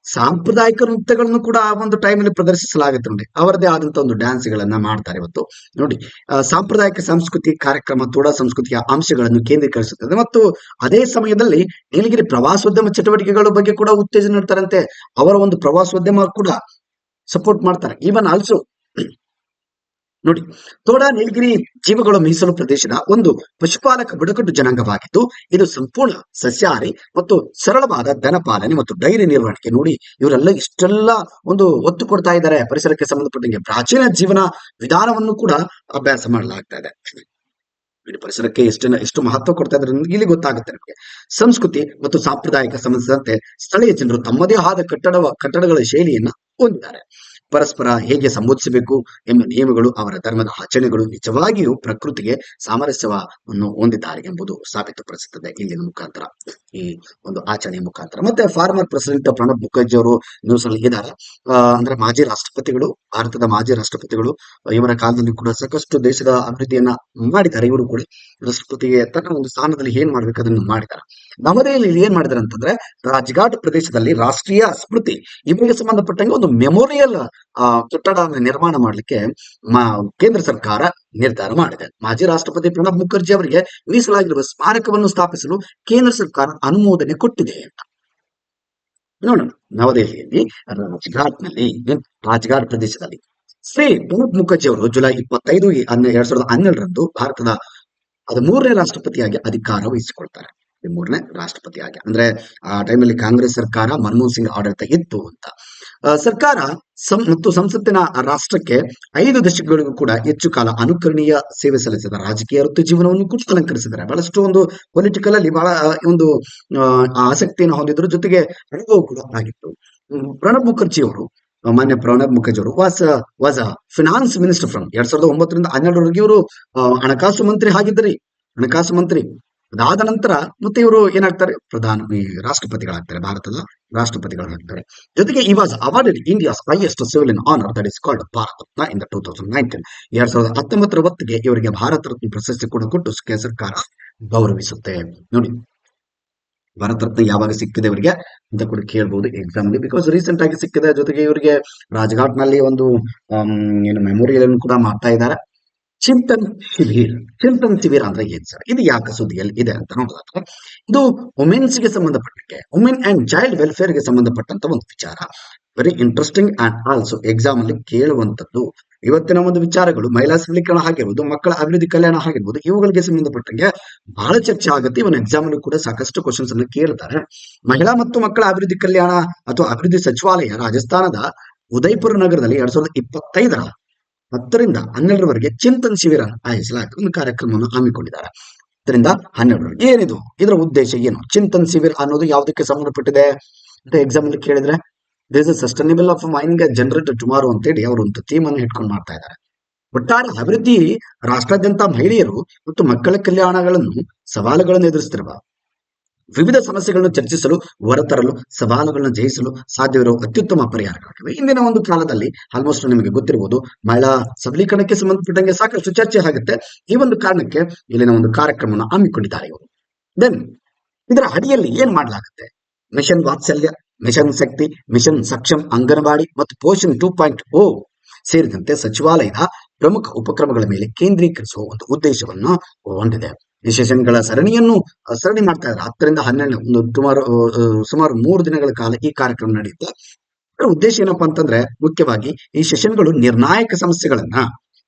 ಸಾಂಪ್ರದಾಯಿಕ ನೃತ್ಯಗಳನ್ನು ಕೂಡ ಆ ಒಂದು ಟೈಮಲ್ಲಿ ಪ್ರದರ್ಶಿಸಲಾಗುತ್ತೆ. ನೋಡಿ, ಅವರದೇ ಆದಂತ ಒಂದು ಡ್ಯಾನ್ಸ್ ಗಳನ್ನ ಮಾಡ್ತಾರೆ ಇವತ್ತು. ನೋಡಿ, ಸಾಂಪ್ರದಾಯಿಕ ಸಂಸ್ಕೃತಿ ಕಾರ್ಯಕ್ರಮ ತೋಡಾ ಸಂಸ್ಕೃತಿಯ ಅಂಶಗಳನ್ನು ಕೇಂದ್ರೀಕರಿಸುತ್ತದೆ. ಮತ್ತು ಅದೇ ಸಮಯದಲ್ಲಿ ನೀಲಗಿರಿ ಪ್ರವಾಸೋದ್ಯಮ ಚಟುವಟಿಕೆಗಳ ಬಗ್ಗೆ ಕೂಡ ಉತ್ತೇಜನ ನೀಡ್ತಾರಂತೆ. ಅವರ ಒಂದು ಪ್ರವಾಸೋದ್ಯಮ ಕೂಡ ಸಪೋರ್ಟ್ ಮಾಡ್ತಾರೆ. ಈವನ್ ಆಲ್ಸೋ ನೋಡಿ, ತೋಡಾ ನೀಲಗಿರಿ ಜೀವಗಳು ಮೀಸಲು ಪ್ರದೇಶದ ಒಂದು ಪಶುಪಾಲಕ ಬುಡಕಟ್ಟು ಜನಾಂಗವಾಗಿದ್ದು, ಇದು ಸಂಪೂರ್ಣ ಸಸ್ಯಾಹಾರಿ ಮತ್ತು ಸರಳವಾದ ದನಪಾಲನೆ ಮತ್ತು ಡೈರಿ ನಿರ್ವಹಣೆಗೆ ನೋಡಿ ಇವರೆಲ್ಲ ಇಷ್ಟೆಲ್ಲ ಒಂದು ಒತ್ತು ಕೊಡ್ತಾ ಇದ್ದಾರೆ. ಪರಿಸರಕ್ಕೆ ಸಂಬಂಧಪಟ್ಟಂಗೆ ಪ್ರಾಚೀನ ಜೀವನ ವಿಧಾನವನ್ನು ಕೂಡ ಅಭ್ಯಾಸ ಮಾಡಲಾಗ್ತಾ ಇದೆ. ಪರಿಸರಕ್ಕೆ ಎಷ್ಟು ಮಹತ್ವ ಕೊಡ್ತಾ ಇದ್ರೆ ಇಲ್ಲಿ ಗೊತ್ತಾಗುತ್ತೆ ನಮಗೆ. ಸಂಸ್ಕೃತಿ ಮತ್ತು ಸಾಂಪ್ರದಾಯಿಕ ಸಂಬಂಧಿಸಿದಂತೆ ಸ್ಥಳೀಯ ಜನರು ತಮ್ಮದೇ ಆದ ಕಟ್ಟಡಗಳ ಶೈಲಿಯನ್ನ ಹೊಂದಿದ್ದಾರೆ. ಪರಸ್ಪರ ಹೇಗೆ ಸಂಬೋಧಿಸಬೇಕು ಎಂಬ ನಿಯಮಗಳು, ಅವರ ಧರ್ಮದ ಆಚರಣೆಗಳು ನಿಜವಾಗಿಯೂ ಪ್ರಕೃತಿಗೆ ಸಾಮರಸ್ಯವನ್ನು ಹೊಂದಿದ್ದಾರೆ ಎಂಬುದು ಸಾಬೀತುಪಡಿಸುತ್ತದೆ ಇಲ್ಲಿನ ಮುಖಾಂತರ, ಈ ಒಂದು ಆಚರಣೆಯ ಮುಖಾಂತರ. ಮತ್ತೆ ಫಾರ್ಮರ್ ಪ್ರೆಸಿಡೆಂಟ್ ಪ್ರಣಬ್ ಮುಖರ್ಜಿ ಅವರು ನ್ಯೂಸ್ ಅಲ್ಲಿ ಇದ್ದಾರೆ. ಅಂದ್ರೆ ಮಾಜಿ ರಾಷ್ಟ್ರಪತಿಗಳು, ಭಾರತದ ಮಾಜಿ ರಾಷ್ಟ್ರಪತಿಗಳು. ಇವರ ಕಾಲದಲ್ಲಿ ಕೂಡ ಸಾಕಷ್ಟು ದೇಶದ ಅಭಿವೃದ್ಧಿಯನ್ನ ಮಾಡಿದ್ದಾರೆ. ಇವರು ಕೂಡ ರಾಷ್ಟ್ರಪತಿಗೆ ತನ್ನ ಒಂದು ಸ್ಥಾನದಲ್ಲಿ ಏನ್ ಮಾಡ್ಬೇಕು ಅದನ್ನು ಮಾಡಿದ್ದಾರೆ. ನವದೆಹಲಿಯಲ್ಲಿ ಏನ್ ಮಾಡಿದ್ದಾರೆ ಅಂತಂದ್ರೆ, ರಾಜ್ಘಾಟ್ ಪ್ರದೇಶದಲ್ಲಿ ರಾಷ್ಟ್ರೀಯ ಸ್ಮೃತಿ ಇವರಿಗೆ ಸಂಬಂಧಪಟ್ಟಂಗೆ ಒಂದು ಮೆಮೋರಿಯಲ್ ಕಟ್ಟಡ ನಿರ್ಮಾಣ ಮಾಡಲಿಕ್ಕೆ ಕೇಂದ್ರ ಸರ್ಕಾರ ನಿರ್ಧಾರ ಮಾಡಿದೆ. ಮಾಜಿ ರಾಷ್ಟ್ರಪತಿ ಪ್ರಣಬ್ ಮುಖರ್ಜಿ ಅವರಿಗೆ ಮೀಸಲಾಗಿರುವ ಸ್ಮಾರಕವನ್ನು ಸ್ಥಾಪಿಸಲು ಕೇಂದ್ರ ಸರ್ಕಾರ ಅನುಮೋದನೆ ಕೊಟ್ಟಿದೆ ಅಂತ ನೋಡೋಣ. ನವದೆಹಲಿಯಲ್ಲಿ ರಾಜ್ಘಾಟ್ ಪ್ರದೇಶದಲ್ಲಿ ಶ್ರೀ ಪ್ರಣಬ್ ಮುಖರ್ಜಿ ಅವರು ಜುಲೈ 25, 2012 ಭಾರತದ 13ನೇ ರಾಷ್ಟ್ರಪತಿಯಾಗಿ ಅಧಿಕಾರ ವಹಿಸಿಕೊಳ್ತಾರೆ. 13ನೇ ರಾಷ್ಟ್ರಪತಿಯಾಗಿ, ಅಂದ್ರೆ ಆ ಟೈಮಲ್ಲಿ ಕಾಂಗ್ರೆಸ್ ಸರ್ಕಾರ, ಮನಮೋಹನ್ ಸಿಂಗ್ ಆಡಳಿತ ಇತ್ತು ಅಂತ. ಸರ್ಕಾರ ಮತ್ತು ಸಂಸತ್ತಿನ ರಾಷ್ಟ್ರಕ್ಕೆ 5 ದಶಕಗಳಿಗೂ ಕೂಡ ಹೆಚ್ಚು ಕಾಲ ಅನುಕರಣೀಯ ಸೇವೆ ಸಲ್ಲಿಸಿದ ರಾಜಕೀಯ ವೃತ್ತಿ ಜೀವನವನ್ನು ಕೂಡ ಅಲಂಕರಿಸಿದ್ದಾರೆ. ಬಹಳಷ್ಟು ಒಂದು ಪೊಲಿಟಿಕಲ್ ಅಲ್ಲಿ ಬಹಳ ಒಂದು ಆಸಕ್ತಿಯನ್ನು ಹೊಂದಿದ್ರು, ಜೊತೆಗೆ ಅನುಭವ ಕೂಡ ಆಗಿತ್ತು. ಪ್ರಣಬ್ ಮುಖರ್ಜಿ ಅವರು was a finance minister from 2009 ರಿಂದ 2012 ಇವರು ಹಣಕಾಸು ಮಂತ್ರಿ ಆಗಿದ್ದರು. ಹಣಕಾಸು ಮಂತ್ರಿ ಅದಾದ ನಂತರ ಮತ್ತೆ ಇವರು ಏನಾಗ್ತಾರೆ, ರಾಷ್ಟ್ರಪತಿಗಳಾಗ್ತಾರೆ, ಭಾರತದ ರಾಷ್ಟ್ರಪತಿಗಳಾಗ್ತಾರೆ. ಜೊತೆಗೆ ಈ was awarded India's highest civilian honour that is called Bharat Ratna in 2019. 2019 ಹೊತ್ತಿಗೆ ಇವರಿಗೆ ಭಾರತ ರತ್ನ ಪ್ರಶಸ್ತಿ ಕೂಡ ಕೊಟ್ಟು ಸರ್ಕಾರ ಗೌರವಿಸುತ್ತೆ. ನೋಡಿ, ಭಾರತ ರತ್ನ ಯಾವಾಗ ಸಿಕ್ಕಿದೆ ಇವರಿಗೆ ಅಂತ ಕೂಡ ಕೇಳಬಹುದು ಎಕ್ಸಾಮ್ ಅಲ್ಲಿ, ಬಿಕಾಸ್ ರೀಸೆಂಟ್ ಆಗಿ ಸಿಕ್ಕಿದೆ. ಜೊತೆಗೆ ಇವರಿಗೆ ರಾಜ್ಘಾಟ್ ನಲ್ಲಿ ಒಂದು ಏನು ಮೆಮೋರಿಯಲ್ ಕೂಡ ಮಾಡ್ತಾ ಇದ್ದಾರೆ. ಚಿಂತನ್ ಶಿಬಿರ್, ಚಿಂತನ್ ಶಿಬಿರ್ ಅಂದ್ರೆ ಏನ್ ಸರ್, ಇದು ಯಾಕೆ ಸುದ್ದಿಯಲ್ಲಿ ಇದೆ ಅಂತ ನೋಡಿದ್ರೆ, ಇದು ವುಮೆನ್ಸ್ ಗೆ ಸಂಬಂಧಪಟ್ಟಂತೆ, ವುಮೆನ್ ಅಂಡ್ ಚೈಲ್ಡ್ ವೆಲ್ಫೇರ್ ಗೆ ಸಂಬಂಧಪಟ್ಟಂತ ಒಂದು ವಿಚಾರ. Very interesting and also exam ಅಲ್ಲಿ ಕೇಳುವಂತದ್ದು. ಇವತ್ತಿನ ಒಂದು ವಿಚಾರಗಳು ಮಹಿಳಾ ಸಬಲೀಕರಣ ಆಗಿರ್ಬೋದು, ಮಕ್ಕಳ ಅಭಿವೃದ್ಧಿ ಕಲ್ಯಾಣ ಆಗಿರ್ಬೋದು, ಇವುಗಳಿಗೆ ಸಂಬಂಧಪಟ್ಟಂಗೆ ಬಹಳ ಚರ್ಚೆ ಆಗುತ್ತೆ. ಇವನ್ ಎಕ್ಸಾಮ್ ಅಲ್ಲಿ ಕೂಡ ಸಾಕಷ್ಟು ಕ್ವಶನ್ಸ್ ಅನ್ನು ಕೇಳ್ತಾರೆ. ಮಹಿಳಾ ಮತ್ತು ಮಕ್ಕಳ ಅಭಿವೃದ್ಧಿ ಕಲ್ಯಾಣ ಅಥವಾ ಅಭಿವೃದ್ಧಿ ಸಚಿವಾಲಯ ರಾಜಸ್ಥಾನದ ಉದಯಪುರ ನಗರದಲ್ಲಿ 2025 10ರಿಂದ 12ರವರೆಗೆ ಚಿಂತನ್ ಶಿಬಿರ ಆಯೋಜಿಸಲಾಗಿದೆ. ಒಂದು ಕಾರ್ಯಕ್ರಮವನ್ನು ಹಮ್ಮಿಕೊಂಡಿದ್ದಾರೆ 10ರಿಂದ 12ರವರೆಗೆ. ಏನಿದು, ಇದರ ಉದ್ದೇಶ ಏನು? ಚಿಂತನ್ ಶಿಬಿರ್ ಅನ್ನೋದು ಯಾವುದಕ್ಕೆ ಸಂಬಂಧಪಟ್ಟಿದೆ ಅಂತ ಎಕ್ಸಾಮ್ ಅಲ್ಲಿ ಕೇಳಿದ್ರೆ, this is sustainable of mind generate tomorrow ಅಂತೇಳಿ ಅವರು ಒಂದು ಥೀಮ್ ಅನ್ನು ಇಟ್ಕೊಂಡು ಮಾಡ್ತಾ ಇದ್ದಾರೆ. ಒಟ್ಟಾರೆ ಅಭಿವೃದ್ಧಿ ರಾಷ್ಟ್ರಾದ್ಯಂತ ಮಹಿಳೆಯರು ಮತ್ತು ಮಕ್ಕಳ ಕಲ್ಯಾಣಗಳನ್ನು ಸವಾಲುಗಳನ್ನು ಎದುರಿಸುತ್ತಿರುವ ವಿವಿಧ ಸಮಸ್ಯೆಗಳನ್ನು ಚರ್ಚಿಸಲು, ಹೊರತರಲು, ಸವಾಲುಗಳನ್ನು ಜಯಿಸಲು ಸಾಧ್ಯವಿರುವ ಅತ್ಯುತ್ತಮ ಪರಿಹಾರಗಳಾಗಿವೆ. ಇಂದಿನ ಒಂದು ಕಾಲದಲ್ಲಿ ಆಲ್ಮೋಸ್ಟ್ ನಿಮಗೆ ಗೊತ್ತಿರಬಹುದು, ಮಹಿಳಾ ಸಬಲೀಕರಣಕ್ಕೆ ಸಂಬಂಧಪಟ್ಟಂಗೆ ಸಾಕಷ್ಟು ಚರ್ಚೆ ಆಗುತ್ತೆ. ಈ ಒಂದು ಕಾರಣಕ್ಕೆ ಇಲ್ಲಿನ ಒಂದು ಕಾರ್ಯಕ್ರಮವನ್ನು ಹಮ್ಮಿಕೊಂಡಿದ್ದಾರೆ ಇವರು. ದೆನ್ ಇದರ ಅಡಿಯಲ್ಲಿ ಏನ್ ಮಾಡಲಾಗುತ್ತೆ? ಮಿಷನ್ ವಾತ್ಸಲ್ಯ, ಮಿಷನ್ ಶಕ್ತಿ, ಮಿಷನ್ ಸಕ್ಷಮ್, ಅಂಗನವಾಡಿ ಮತ್ತು ಪೋಷಣ್ 2.0 ಸೇರಿದಂತೆ ಸಚಿವಾಲಯದ ಪ್ರಮುಖ ಉಪಕ್ರಮಗಳ ಮೇಲೆ ಕೇಂದ್ರೀಕರಿಸುವ ಒಂದು ಉದ್ದೇಶವನ್ನು ಹೊಂದಿದೆ. ಈ ಸೆಷನ್ಗಳ ಸರಣಿ ಮಾಡ್ತಾ ಇದ್ದಾರೆ. 10ರಿಂದ 12 ಸುಮಾರು 3 ದಿನಗಳ ಕಾಲ ಈ ಕಾರ್ಯಕ್ರಮ ನಡೆಯುತ್ತೆ. ಇದರ ಉದ್ದೇಶ ಏನಪ್ಪಾ ಅಂತಂದ್ರೆ, ಮುಖ್ಯವಾಗಿ ಈ ಸೆಷನ್ಗಳು ನಿರ್ಣಾಯಕ ಸಮಸ್ಯೆಗಳನ್ನ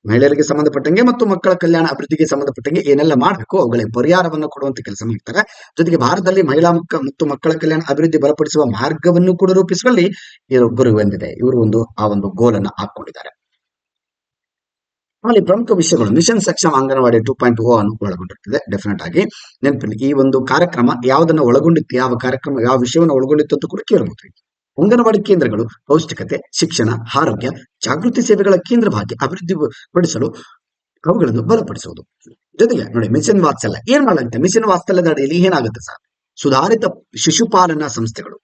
ಮಹಿಳೆಯರಿಗೆ ಸಂಬಂಧಪಟ್ಟಂಗೆ ಮತ್ತು ಮಕ್ಕಳ ಕಲ್ಯಾಣ ಅಭಿವೃದ್ಧಿಗೆ ಸಂಬಂಧಪಟ್ಟಂಗೆ ಏನೆಲ್ಲ ಮಾಡಬೇಕು ಅವುಗಳಿಗೆ ಪರಿಹಾರವನ್ನು ಕೊಡುವಂತ ಕೆಲಸ ಮಾಡ್ತಾರೆ. ಜೊತೆಗೆ ಭಾರತದಲ್ಲಿ ಮಹಿಳಾ ಮತ್ತು ಮಕ್ಕಳ ಕಲ್ಯಾಣ ಅಭಿವೃದ್ಧಿ ಬಲಪಡಿಸುವ ಮಾರ್ಗವನ್ನು ಕೂಡ ರೂಪಿಸುವಲ್ಲಿ ಇದು ಗುರಿ ಹೊಂದಿದೆ. ಇವರು ಆ ಒಂದು ಗೋಲ್ ಅನ್ನು ಹಾಕೊಂಡಿದ್ದಾರೆ. ಅಲ್ಲಿ ಪ್ರಮುಖ ವಿಷಯಗಳು ಮಿಷನ್ ಸಕ್ಷಮ್ ಅಂಗನವಾಡಿ 2.0 ಅನ್ನು ಒಳಗೊಂಡಿರ್ತದೆ. ಡೆಫಿನೆಟ್ ಆಗಿ ನೆನಪಿಲ್ಲಿ ಈ ಒಂದು ಕಾರ್ಯಕ್ರಮ ಯಾವುದನ್ನ ಒಳಗೊಂಡಿತ್ತು, ಯಾವ ವಿಷಯವನ್ನು ಒಳಗೊಂಡಿತ್ತು ಅಂತ ಕೂಡ ಕೇಳಬಹುದು. ಅಂಗನವಾಡಿ ಕೇಂದ್ರಗಳು ಪೌಷ್ಟಿಕತೆ, ಶಿಕ್ಷಣ, ಆರೋಗ್ಯ, ಜಾಗೃತಿ ಸೇವೆಗಳ ಕೇಂದ್ರವಾಗಿ ಅಭಿವೃದ್ಧಿ ಪಡಿಸಲು ಅವುಗಳನ್ನು ಬಲಪಡಿಸುವುದು. ಜೊತೆಗೆ ನೋಡಿ, ಮಿಷನ್ ವಾತ್ಸಲ್ಯ ಏನ್ ಮಾಡಲಾಗುತ್ತೆ? ಮಿಷನ್ ವಾತ್ಸಲ್ಯದ ಅಡಿಯಲ್ಲಿ ಏನಾಗುತ್ತೆ ಸರ್? ಸುಧಾರಿತ ಶಿಶುಪಾಲನಾ ಸಂಸ್ಥೆಗಳು,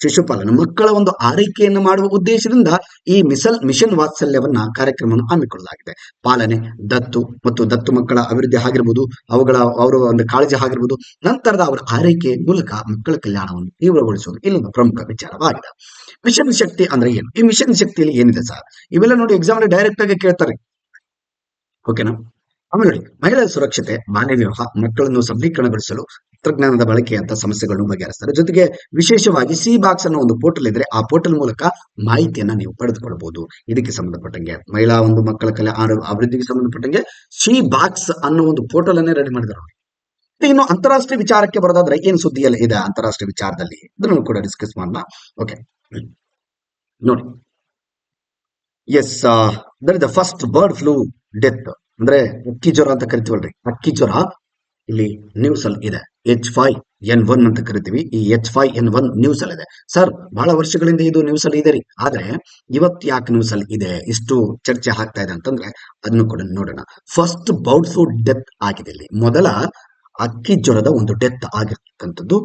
ಶಿಶುಪಾಲನೆ ಮಕ್ಕಳ ಒಂದು ಆರೈಕೆಯನ್ನು ಮಾಡುವ ಉದ್ದೇಶದಿಂದ ಈ ಮಿಷನ್ ವಾತ್ಸಲ್ಯವನ್ನ ಕಾರ್ಯಕ್ರಮವನ್ನು ಹಮ್ಮಿಕೊಳ್ಳಲಾಗಿದೆ. ಪಾಲನೆ, ದತ್ತು ಮತ್ತು ದತ್ತು ಮಕ್ಕಳ ಅಭಿವೃದ್ಧಿ ಆಗಿರ್ಬೋದು, ಅವರ ಒಂದು ಕಾಳಜಿ ಆಗಿರ್ಬೋದು, ನಂತರದ ಅವರ ಆರೈಕೆ ಮೂಲಕ ಮಕ್ಕಳ ಕಲ್ಯಾಣವನ್ನು ತೀವ್ರಗೊಳಿಸುವುದು ಇಲ್ಲೊಂದು ಪ್ರಮುಖ ವಿಚಾರವಾಗಿದೆ. ಮಿಷನ್ ಶಕ್ತಿ ಅಂದ್ರೆ ಏನು? ಈ ಮಿಷನ್ ಶಕ್ತಿಯಲ್ಲಿ ಏನಿದೆ ಸರ್? ಇವೆಲ್ಲ ನೋಡಿ ಎಕ್ಸಾಮ್ ಅಲ್ಲಿ ಡೈರೆಕ್ಟ್ ಆಗಿ ಕೇಳ್ತಾರೆ. ಓಕೆನಾ? ಆಮೇಲೆ ನೋಡಿ, ಮಹಿಳೆಯರ ಸುರಕ್ಷತೆ, ಬಾಲ್ಯ ವಿವಾಹ, ಮಕ್ಕಳನ್ನು ಸಬಲೀಕರಣಗೊಳಿಸಲು ತಂತ್ರಜ್ಞಾನದ ಬಳಕೆ ಅಂತ ಸಮಸ್ಯೆಗಳನ್ನು ಬಗೆಹರಿಸ್ತಾರೆ. ಜೊತೆಗೆ ವಿಶೇಷವಾಗಿ ಸಿ ಬಾಕ್ಸ್ ಅನ್ನೋ ಒಂದು ಪೋರ್ಟಲ್ ಇದ್ರೆ ಆ ಪೋರ್ಟಲ್ ಮೂಲಕ ಮಾಹಿತಿಯನ್ನ ನೀವು ಪಡೆದುಕೊಳ್ಳಬಹುದು. ಇದಕ್ಕೆ ಸಂಬಂಧಪಟ್ಟಂಗೆ ಮಹಿಳಾ ಒಂದು ಮಕ್ಕಳ ಅಭಿವೃದ್ಧಿಗೆ ಸಂಬಂಧಪಟ್ಟಂಗೆ ಸಿ ಬಾಕ್ಸ್ ಅನ್ನೋ ಒಂದು ಪೋರ್ಟಲ್ ಅನ್ನೇ ರೆಡಿ ಮಾಡಿದ್ದಾರೆ. ಇನ್ನು ಅಂತಾರಾಷ್ಟ್ರೀಯ ವಿಚಾರಕ್ಕೆ ಬರೋದಾದ್ರೆ ಏನ್ ಸುದ್ದಿಯಲ್ಲಿ ಇದೆ ಅಂತಾರಾಷ್ಟ್ರೀಯ ವಿಚಾರದಲ್ಲಿ, ಇದನ್ನು ಕೂಡ ಡಿಸ್ಕಸ್ ಮಾಡೋಣ. ಓಕೆ ನೋಡಿ, yes that is the first bird flu death, ಅಂದ್ರೆ ಅಕ್ಕಿ ಜ್ವರ ಅಂತ ಕರಿತೀವಲ್ರಿ, ಅಕ್ಕಿ ಜ್ವರ ಇಲ್ಲಿ ನ್ಯೂಸ್ ಅಲ್ಲಿ ಇದೆ. H5N1 ಅಂತ ಕರಿತೀವಿ. ಈ H5N1 ನ್ಯೂಸ್ ಅಲ್ಲಿ ಇದೆ ಸರ್. ಬಹಳ ವರ್ಷಗಳಿಂದ ಇದು ನ್ಯೂಸ್ ಅಲ್ಲಿ ಇದೆ ರೀ. ಆದ್ರೆ ಇವತ್ತು ಯಾಕೆ ನ್ಯೂಸ್ ಅಲ್ಲಿ ಇದೆ, ಇಷ್ಟು ಚರ್ಚೆ ಆಗ್ತಾ ಇದೆ ಅಂತಂದ್ರೆ ಅದನ್ನು ಕೂಡ ನೋಡೋಣ. ಫಸ್ಟ್ ಬರ್ಡ್ ಫ್ಲೂ ಡೆತ್ ಆಗಿದೆ ಇಲ್ಲಿ. ಮೊದಲ ಅಕ್ಕಿ ಜ್ವರದ ಒಂದು ಡೆತ್ ಆಗಿರ್ತಕ್ಕಂಥದ್ದು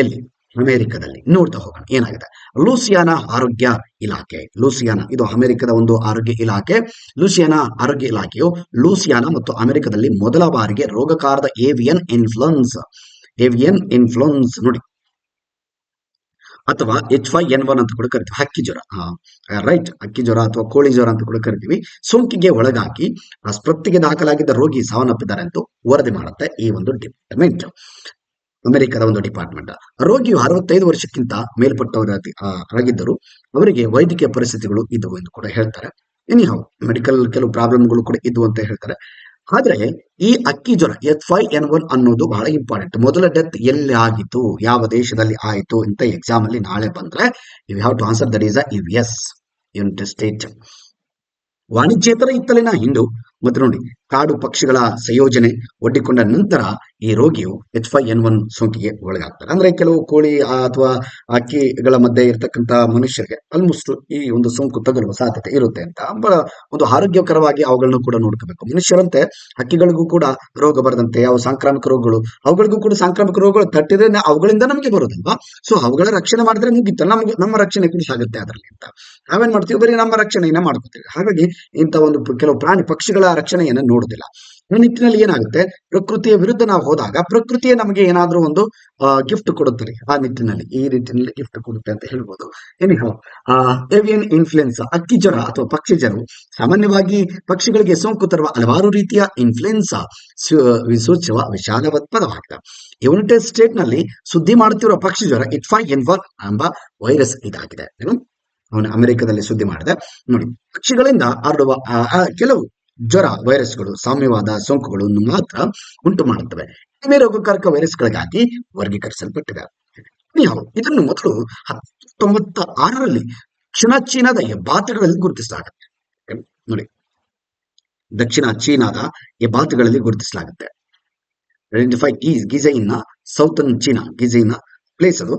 ಎಲ್ಲಿ? ಅಮೆರಿಕದಲ್ಲಿ. ನೋಡ್ತಾ ಹೋಗೋಣ ಏನಾಗಿದೆ. ಲೂಸಿಯಾನಾ ಆರೋಗ್ಯ ಇಲಾಖೆ, ಲೂಸಿಯಾನಾ ಇದು ಅಮೆರಿಕದ ಒಂದು ಆರೋಗ್ಯ ಇಲಾಖೆ. ಲೂಸಿಯಾನಾ ಆರೋಗ್ಯ ಇಲಾಖೆಯು ಲೂಸಿಯಾನಾ ಮತ್ತು ಅಮೆರಿಕದಲ್ಲಿ ಮೊದಲ ಬಾರಿಗೆ ರೋಗಕಾರದ ಏವಿಯನ್ ಇನ್ಫ್ಲುಯೆನ್ಸ್ ನೋಡಿ, ಅಥವಾ H5N1 ಅಂತ ಕೂಡ ಕರಿತೀವಿ. ಹಕ್ಕಿ ಜ್ವರ, ರೈಟ್, ಹಕ್ಕಿ ಜ್ವರ ಅಥವಾ ಕೋಳಿ ಜ್ವರ ಅಂತ ಕೂಡ ಕರಿತೀವಿ. ಸೋಂಕಿಗೆ ಒಳಗಾಗಿ ಆಸ್ಪತ್ರೆಗೆ ದಾಖಲಾಗಿದ್ದ ರೋಗಿ ಸಾವನ್ನಪ್ಪಿದ್ದಾರೆ ಅಂತ ವರದಿ ಮಾಡುತ್ತೆ ಈ ಒಂದು ಡಿಪಾರ್ಟ್ಮೆಂಟ್, ಅಮೆರಿಕದ ಒಂದು ಡಿಪಾರ್ಟ್ಮೆಂಟ್. ರೋಗಿಯು 65 ವರ್ಷಕ್ಕಿಂತ ಮೇಲ್ಪಟ್ಟವರಾಗಿದ್ದರು, ಅವರಿಗೆ ವೈದ್ಯಕೀಯ ಪರಿಸ್ಥಿತಿಗಳು ಇದ್ದವು ಎಂದು ಕೂಡ ಹೇಳ್ತಾರೆ. ಎನಿಹೌ ಮೆಡಿಕಲ್ ಕೆಲವು ಪ್ರಾಬ್ಲಮ್ಗಳು ಕೂಡ ಇದ್ವು ಅಂತ ಹೇಳ್ತಾರೆ. ಆದ್ರೆ ಈ ಅಕ್ಕಿ ಜ್ವರ H5N1 ಅನ್ನೋದು ಬಹಳ ಇಂಪಾರ್ಟೆಂಟ್. ಮೊದಲ ಡೆತ್ ಎಲ್ಲಿ ಆಗಿತ್ತು, ಯಾವ ದೇಶದಲ್ಲಿ ಆಯಿತು ಅಂತ ಎಕ್ಸಾಮ್ ಅಲ್ಲಿ ನಾಳೆ ಬಂದ್ರೆ you have to answer that is US United State. ವಾಣಿಜ್ಯೇತರ ಇತ್ತಲಿನ ಹಿಂಡು ಮತ್ತು ನೋಡಿ ಕಾಡು ಪಕ್ಷಿಗಳ ಸಂಯೋಜನೆ ಒಡ್ಡಿಕೊಂಡ ನಂತರ ಈ ರೋಗಿಯು H5N1 ಸೋಂಕಿಗೆ ಒಳಗಾಗ್ತಾರೆ. ಅಂದ್ರೆ ಕೆಲವು ಕೋಳಿ ಅಥವಾ ಅಕ್ಕಿಗಳ ಮಧ್ಯೆ ಇರತಕ್ಕಂತ ಮನುಷ್ಯರಿಗೆ ಆಲ್ಮೋಸ್ಟ್ ಈ ಒಂದು ಸೋಂಕು ತಗುಲುವ ಸಾಧ್ಯತೆ ಇರುತ್ತೆ ಅಂತ ಒಂದು ಆರೋಗ್ಯಕರವಾಗಿ ಅವುಗಳನ್ನು ಕೂಡ ನೋಡ್ಕೋಬೇಕು. ಮನುಷ್ಯರಂತೆ ಹಕ್ಕಿಗಳಿಗೂ ಕೂಡ ರೋಗ ಬರದಂತೆ ಯಾವ ಸಾಂಕ್ರಾಮಿಕ ರೋಗಗಳು, ಅವುಗಳಿಗೂ ಕೂಡ ಸಾಂಕ್ರಾಮಿಕ ರೋಗಗಳು ತಟ್ಟಿದ್ರೆ ಅವುಗಳಿಂದ ನಮಗೆ ಬರೋದಲ್ವಾ. ಸೊ ಅವುಗಳ ರಕ್ಷಣೆ ಮಾಡಿದ್ರೆ ಮುಗಿತ್ತು, ನಮ್ಮ ರಕ್ಷಣೆ ಕೂಡ ಆಗುತ್ತೆ ಅದರಲ್ಲಿ ಅಂತ ನಾವೇನ್ ಮಾಡ್ತೀವಿ, ಬರೀ ನಮ್ಮ ರಕ್ಷಣೆಯನ್ನ ಮಾಡ್ಕೋತೀವಿ. ಹಾಗಾಗಿ ಇಂಥ ಒಂದು ಕೆಲವು ಪ್ರಾಣಿ ಪಕ್ಷಿಗಳ ರಕ್ಷಣೆಯನ್ನ ನೋಡ್ಬೇಕು. ನೋಡುದಿಲ್ಲ. ಈ ನಿಟ್ಟಿನಲ್ಲಿ ಏನಾಗುತ್ತೆ, ಪ್ರಕೃತಿಯ ವಿರುದ್ಧ ನಾವು ಹೋದಾಗ ಪ್ರಕೃತಿಯೇ ನಮಗೆ ಏನಾದ್ರೂ ಒಂದು ಗಿಫ್ಟ್ ಕೊಡುತ್ತದೆ. ಆ ನಿಟ್ಟಿನಲ್ಲಿ ಈ ನಿಟ್ಟಿನಲ್ಲಿ ಗಿಫ್ಟ್ ಕೊಡುತ್ತೆ ಅಂತ ಹೇಳ್ಬೋದು. ಎನಿಹೌ, ಏವಿಯನ್ ಇನ್ಫ್ಲುಯೆನ್ಸಾ, ಅಕ್ಕಿ ಜ್ವರ ಅಥವಾ ಪಕ್ಷಿ ಜ್ವರ ಸಾಮಾನ್ಯವಾಗಿ ಪಕ್ಷಿಗಳಿಗೆ ಸೋಂಕು ತರುವ ಹಲವಾರು ರೀತಿಯ ಇನ್ಫ್ಲುಯೆನ್ಸಾ ಸೂಚಿಸುವ ವಿಶಾಲವಾದ ಪದವಾಗಿದೆ. ಯುನೈಟೆಡ್ ಸ್ಟೇಟ್ ನಲ್ಲಿ ಸುದ್ದಿ ಮಾಡುತ್ತಿರುವ ಪಕ್ಷಿ ಜ್ವರ H5N1 ಎಂಬ ವೈರಸ್ ಇದಾಗಿದೆ. ಅವನು ಅಮೆರಿಕದಲ್ಲಿ ಸುದ್ದಿ ಮಾಡಿದೆ. ನೋಡಿ, ಪಕ್ಷಿಗಳಿಂದ ಹರಡುವ ಕೆಲವು ಜ್ವರ ವೈರಸ್ಗಳು ಸಾಮ್ಯವಾದ ಸೋಂಕುಗಳನ್ನು ಮಾತ್ರ ಉಂಟು ಮಾಡುತ್ತವೆ. ಇವೆ ರೋಗಕಾರಕ ವೈರಸ್ಗಳಿಗಾಗಿ ವರ್ಗೀಕರಿಸಲ್ಪಟ್ಟಿದೆ. ಇದನ್ನು ಮೊದಲು 1996ರಲ್ಲಿ ದಕ್ಷಿಣ ಚೀನಾದ ಹೆಬ್ಬಾತುಗಳಲ್ಲಿ ಗುರುತಿಸಲಾಗುತ್ತೆ. ನೋಡಿ, ದಕ್ಷಿಣ ಚೀನಾದ ಹೆಬ್ಬಾತುಗಳಲ್ಲಿ ಗುರುತಿಸಲಾಗುತ್ತೆ. ಐಡೆಂಟಿಫೈ ಗಿಜೈನ್ ಸೌತರ್ನ್ ಚೀನಾ, ಗಿಜೈನ್ ಪ್ಲೇಸ್ ಅದು.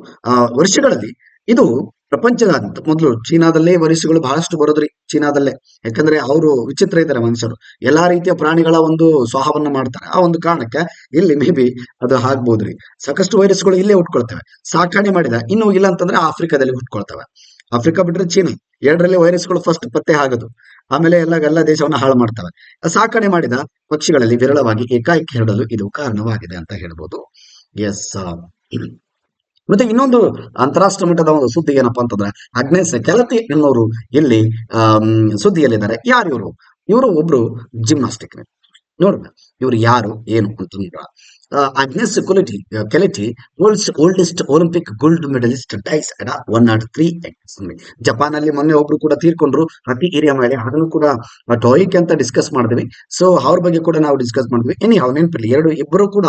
ವರ್ಷಗಳಲ್ಲಿ ಇದು ಪ್ರಪಂಚದಾದ್ಯಂತ ಮೊದಲು ಚೀನಾದಲ್ಲೇ ವೈರಸ್ಗಳು ಬಹಳಷ್ಟು ಬರೋದ್ರಿ, ಚೀನಾದಲ್ಲೇ. ಯಾಕಂದ್ರೆ ಅವರು ವಿಚಿತ್ರ ಇದ್ದಾರೆ ಮನುಷ್ಯರು, ಎಲ್ಲಾ ರೀತಿಯ ಪ್ರಾಣಿಗಳ ಒಂದು ಸ್ವಾಹವನ್ನ ಮಾಡ್ತಾರೆ. ಆ ಒಂದು ಕಾರಣಕ್ಕೆ ಇಲ್ಲಿ ಮೇ ಬಿ ಅದು ಆಗ್ಬೋದ್ರಿ. ಸಾಕಷ್ಟು ವೈರಸ್ಗಳು ಇಲ್ಲೇ ಹುಟ್ಕೊಳ್ತವೆ. ಸಾಕಣೆ ಮಾಡಿದ ಇನ್ನು ಇಲ್ಲ ಅಂತಂದ್ರೆ ಆಫ್ರಿಕಾದಲ್ಲಿ ಹುಟ್ಕೊಳ್ತವೆ. ಆಫ್ರಿಕಾ ಬಿಟ್ರೆ ಚೀನಾ, ಎರಡರಲ್ಲಿ ವೈರಸ್ಗಳು ಫಸ್ಟ್ ಪತ್ತೆ ಆಗೋದು. ಆಮೇಲೆ ಎಲ್ಲ ದೇಶವನ್ನ ಹಾಳು ಮಾಡ್ತವೆ. ಸಾಕಣೆ ಮಾಡಿದ ಪಕ್ಷಿಗಳಲ್ಲಿ ವಿರಳವಾಗಿ ಏಕಾಏಕಿ ಹರಡಲು ಇದು ಕಾರಣವಾಗಿದೆ ಅಂತ ಹೇಳ್ಬೋದು. ಎಸ್. ಮತ್ತೆ ಇನ್ನೊಂದು ಅಂತಾರಾಷ್ಟ್ರೀಯ ಮಟ್ಟದ ಒಂದು ಸುದ್ದಿ ಏನಪ್ಪಾ ಅಂತಂದ್ರೆ, ಅಗ್ನೆಸ್ ಕೆಲತಿ ಎನ್ನುವರು ಇಲ್ಲಿ ಸುದ್ದಿಯಲ್ಲಿದ್ದಾರೆ. ಯಾರು ಇವರು? ಇವರು ಒಬ್ರು ಜಿಮ್ನಾಸ್ಟಿಕ್. ನೋಡ್ರಿ ಇವ್ರು ಯಾರು ಏನು ಅಂತಂದ್ರ, Agnes Keleti world's oldest Olympic gold medalist dies at 103 years. Japan ಅಲ್ಲಿ ಮೊನ್ನೆ ಒಬ್ರು ಕೂಡ ತೀರ್ಕೊಂಡ್ರು, ಅತಿ ಹಿರಿಯ ಮಹಿಳೆ. ಅದನ್ನು ಕೂಡ ಟಾಯಿಕ್ ಅಂತ ಡಿಸ್ಕಸ್ ಮಾಡಿದ್ವಿ. ಸೊ ಅವ್ರ ಬಗ್ಗೆ ಕೂಡ ನಾವು ಡಿಸ್ಕಸ್ ಮಾಡಿದ್ವಿ. ನೆನಪಿರಲಿ, ಇಬ್ಬರು ಕೂಡ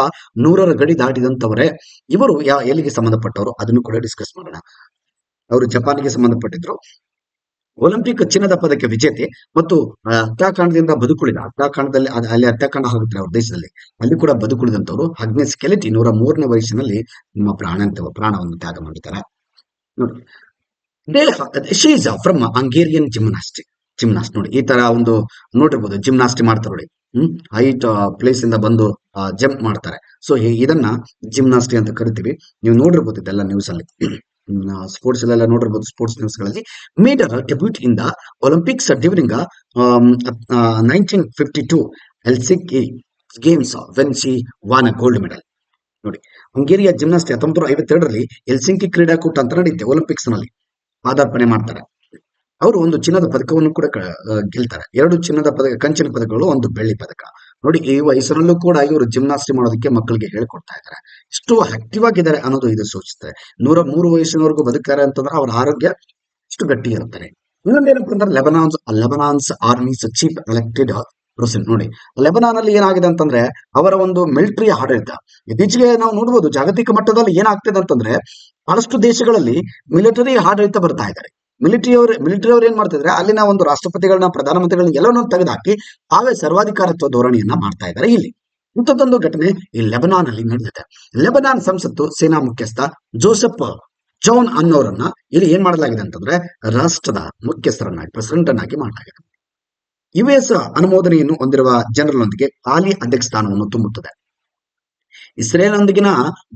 100ರ ಗಡಿ ದಾಟಿದಂತವರೇ. ಇವರು ಎಲ್ಲಿಗೆ ಸಂಬಂಧಪಟ್ಟವರು ಅದನ್ನು ಕೂಡ ಡಿಸ್ಕಸ್ ಮಾಡೋಣ. ಅವರು ಜಪಾನ್ಗೆ ಸಂಬಂಧಪಟ್ಟಿದ್ರು. ಒಲಿಂಪಿಕ್ ಚಿನ್ನದ ಪದಕ ವಿಜೇತೆ ಮತ್ತು ಹತ್ಯಾಕಾಂಡದಿಂದ ಬದುಕುಳಿದ, ಹತ್ಯಾಕಾಂಡದಲ್ಲಿ ಅಲ್ಲಿ ಹತ್ಯಾಕಾಂಡ ಆಗುತ್ತೆ ಅವ್ರ ದೇಶದಲ್ಲಿ, ಅಲ್ಲಿ ಕೂಡ ಬದುಕುಳಿದಂತವರು ಅಗ್ನೆಸ್ ಕೆಲೆಟಿ 103ನೇ ವಯಸ್ಸಿನಲ್ಲಿ ನಿಮ್ಮ ಪ್ರಾಣವನ್ನು ತ್ಯಾಗ ಮಾಡಿದ್ದಾರೆ. ನೋಡಿ, she is from Hungarian gymnast. ನೋಡಿ, ಈ ತರ ಒಂದು ನೋಡಿರ್ಬೋದು, ಜಿಮ್ನಾಸ್ಟಿ ಮಾಡ್ತಾರೆ ನೋಡಿ. ಹೈಟ್ ಪ್ಲೇಸ್ ಇಂದ ಬಂದು ಜಂಪ್ ಮಾಡ್ತಾರೆ. ಸೊ ಇದನ್ನ ಜಿಮ್ನಾಸ್ಟಿ ಅಂತ ಕರಿತೀವಿ. ನೀವು ನೋಡಿರ್ಬೋದು ಇದೆಲ್ಲ ನ್ಯೂಸ್ ಅಲ್ಲಿ, ಸ್ಪೋರ್ಟ್ಸ್ ಎಲ್ಲ ನೋಡಿರ್ಬೋದು, ಸ್ಪೋರ್ಟ್ಸ್ ನ್ಯೂಸ್ ಗಳಲ್ಲಿ. Made debut in the Olympics during 1952 Helsinki games when she won a gold medal. ನೋಡಿ, ಹಂಗೇರಿಯ ಜಿಮ್ನಾಸ್ಟ್ 1952ರಲ್ಲಿ ಹೆಲ್ಸಿಂಕಿ ಕ್ರೀಡಾಕೂಟ ಅಂತ ನಡೆಯುತ್ತೆ, ಒಲಿಂಪಿಕ್ಸ್ ನಲ್ಲಿ ಪಾದಾರ್ಪಣೆ ಮಾಡ್ತಾರೆ. ಅವರು ಒಂದು ಚಿನ್ನದ ಪದಕವನ್ನು ಕೂಡ ಗೆಲ್ತಾರೆ. 2 ಕಂಚಿನ ಪದಕಗಳು, 1 ಬೆಳ್ಳಿ ಪದಕ. ನೋಡಿ, ಈ ವಯಸ್ಸಿನಲ್ಲೂ ಕೂಡ ಇವರು ಜಿಮ್ನಾಸ್ಟಿ ಮಾಡೋದಕ್ಕೆ ಮಕ್ಕಳಿಗೆ ಹೇಳ್ಕೊಡ್ತಾ ಇದ್ದಾರೆ. ಇಷ್ಟು ಆಕ್ಟಿವ್ ಆಗಿದ್ದಾರೆ ಅನ್ನೋದು ಇದು ಸೂಚಿಸುತ್ತೆ. 103 ವಯಸ್ಸಿನವರೆಗೂ ಬದುಕ್ತಾರೆ ಅಂತಂದ್ರೆ ಅವ್ರ ಆರೋಗ್ಯ ಇಷ್ಟು ಗಟ್ಟಿ ಇರ್ತಾರೆ. ಇನ್ನೊಂದೇನಪ್ಪ ಅಂದ್ರೆ, ಲೆಬನಾನ್ಸ್ ಆರ್ಮೀಸ್ ಚೀಫ್ ಎಲೆಕ್ಟೆಡ್ ಪರ್ಸನ್. ನೋಡಿ, ಲೆಬನಾನ್ ಅಲ್ಲಿ ಏನಾಗಿದೆ ಅಂತಂದ್ರೆ ಅವರ ಒಂದು ಮಿಲಿಟರಿ ಆಡಳಿತ ಇತ್ತೀಚೆಗೆ ನಾವು ನೋಡಬಹುದು. ಜಾಗತಿಕ ಮಟ್ಟದಲ್ಲಿ ಏನಾಗ್ತಿದೆ ಅಂತಂದ್ರೆ, ಬಹಳಷ್ಟು ದೇಶಗಳಲ್ಲಿ ಮಿಲಿಟರಿ ಆಡಳಿತ ಬರ್ತಾ ಇದ್ದಾರೆ. ಮಿಲಿಟರಿ ಅವರು ಏನ್ ಮಾಡ್ತಿದ್ರೆ, ಅಲ್ಲಿನ ಒಂದು ರಾಷ್ಟ್ರಪತಿಗಳನ್ನ, ಪ್ರಧಾನಮಂತ್ರಿಗಳನ್ನ ಎಲ್ಲವನ್ನೂ ತೆಗೆದುಹಾಕಿ ತಾವೇ ಸರ್ವಾಧಿಕಾರತ್ವ ಧೋರಣೆಯನ್ನ ಮಾಡ್ತಾ ಇದ್ದಾರೆ. ಇಲ್ಲಿ ಇಂಥದ್ದೊಂದು ಘಟನೆ ಈ ಲೆಬನಾನ್ ಅಲ್ಲಿ ನಡೆದಿದೆ. ಲೆಬನಾನ್ ಸಂಸತ್ತು ಸೇನಾ ಮುಖ್ಯಸ್ಥ ಜೋಸೆಫ್ ಜೌನ್ ಅನ್ನೋರನ್ನ ಇಲ್ಲಿ ಏನ್ ಮಾಡಲಾಗಿದೆ ಅಂತಂದ್ರೆ, ರಾಷ್ಟ್ರದ ಮುಖ್ಯಸ್ಥರನ್ನಾಗಿ, ಪ್ರೆಸಿಡೆಂಟ್ ಅನ್ನಾಗಿ ಮಾಡಲಾಗಿದೆ. US ಅನುಮೋದನೆಯನ್ನು ಹೊಂದಿರುವ ಜನರಲ್ನೊಂದಿಗೆ ಹಾಲಿ ಅಧ್ಯಕ್ಷ ಸ್ಥಾನವನ್ನು ತುಂಬುತ್ತದೆ. ಇಸ್ರೇಲ್ನೊಂದಿಗಿನ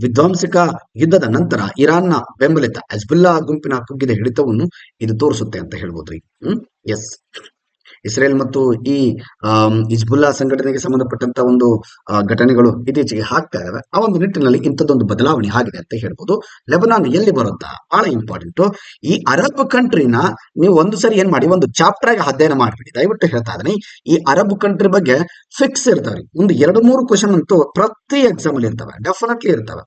ವಿಧ್ವಂಸಕ ಯುದ್ಧದ ನಂತರ ಇರಾನ್ನ ಬೆಂಬಲಿತ ಹೆಜ್ಬುಲ್ಲಾ ಗುಂಪಿನ ಕುಗ್ಗಿದ ಹಿಡಿತವನ್ನು ಇದು ತೋರಿಸುತ್ತೆ ಅಂತ ಹೇಳ್ಬೋದ್ರಿ. ಎಸ್, ಇಸ್ರೇಲ್ ಮತ್ತು ಈ ಹಿಜ್ಬುಲ್ಲಾ ಸಂಘಟನೆಗೆ ಸಂಬಂಧಪಟ್ಟಂತ ಒಂದು ಘಟನೆಗಳು ಇತ್ತೀಚೆಗೆ ಆಗ್ತಾ ಇದಾವೆ. ಆ ಒಂದು ನಿಟ್ಟಿನಲ್ಲಿ ಇಂಥದ್ದೊಂದು ಬದಲಾವಣೆ ಆಗಿದೆ ಅಂತ ಹೇಳ್ಬೋದು. ಲೆಬನಾನ್ ಎಲ್ಲಿ ಬರುತ್ತಾ, ಬಹಳ ಇಂಪಾರ್ಟೆಂಟ್. ಈ ಅರಬ್ ಕಂಟ್ರಿನ ನೀವು ಒಂದು ಸರಿ ಏನ್ ಮಾಡಿ, ಒಂದು ಚಾಪ್ಟರ್ ಆಗಿ ಅಧ್ಯಯನ ಮಾಡ್ಬಿಡಿ. ದಯವಿಟ್ಟು ಹೇಳ್ತಾ ಇದ್ದೀನಿ, ಈ ಅರಬ್ ಕಂಟ್ರಿ ಬಗ್ಗೆ ಫಿಕ್ಸ್ ಇರ್ತಾವೆ. ಒಂದು 2-3 ಕ್ವಶನ್ ಅಂತೂ ಪ್ರತಿ ಎಕ್ಸಾಮ್ ಅಲ್ಲಿ ಇರ್ತವೆ, ಡೆಫಿನೆಟ್ಲಿ ಇರ್ತವೆ.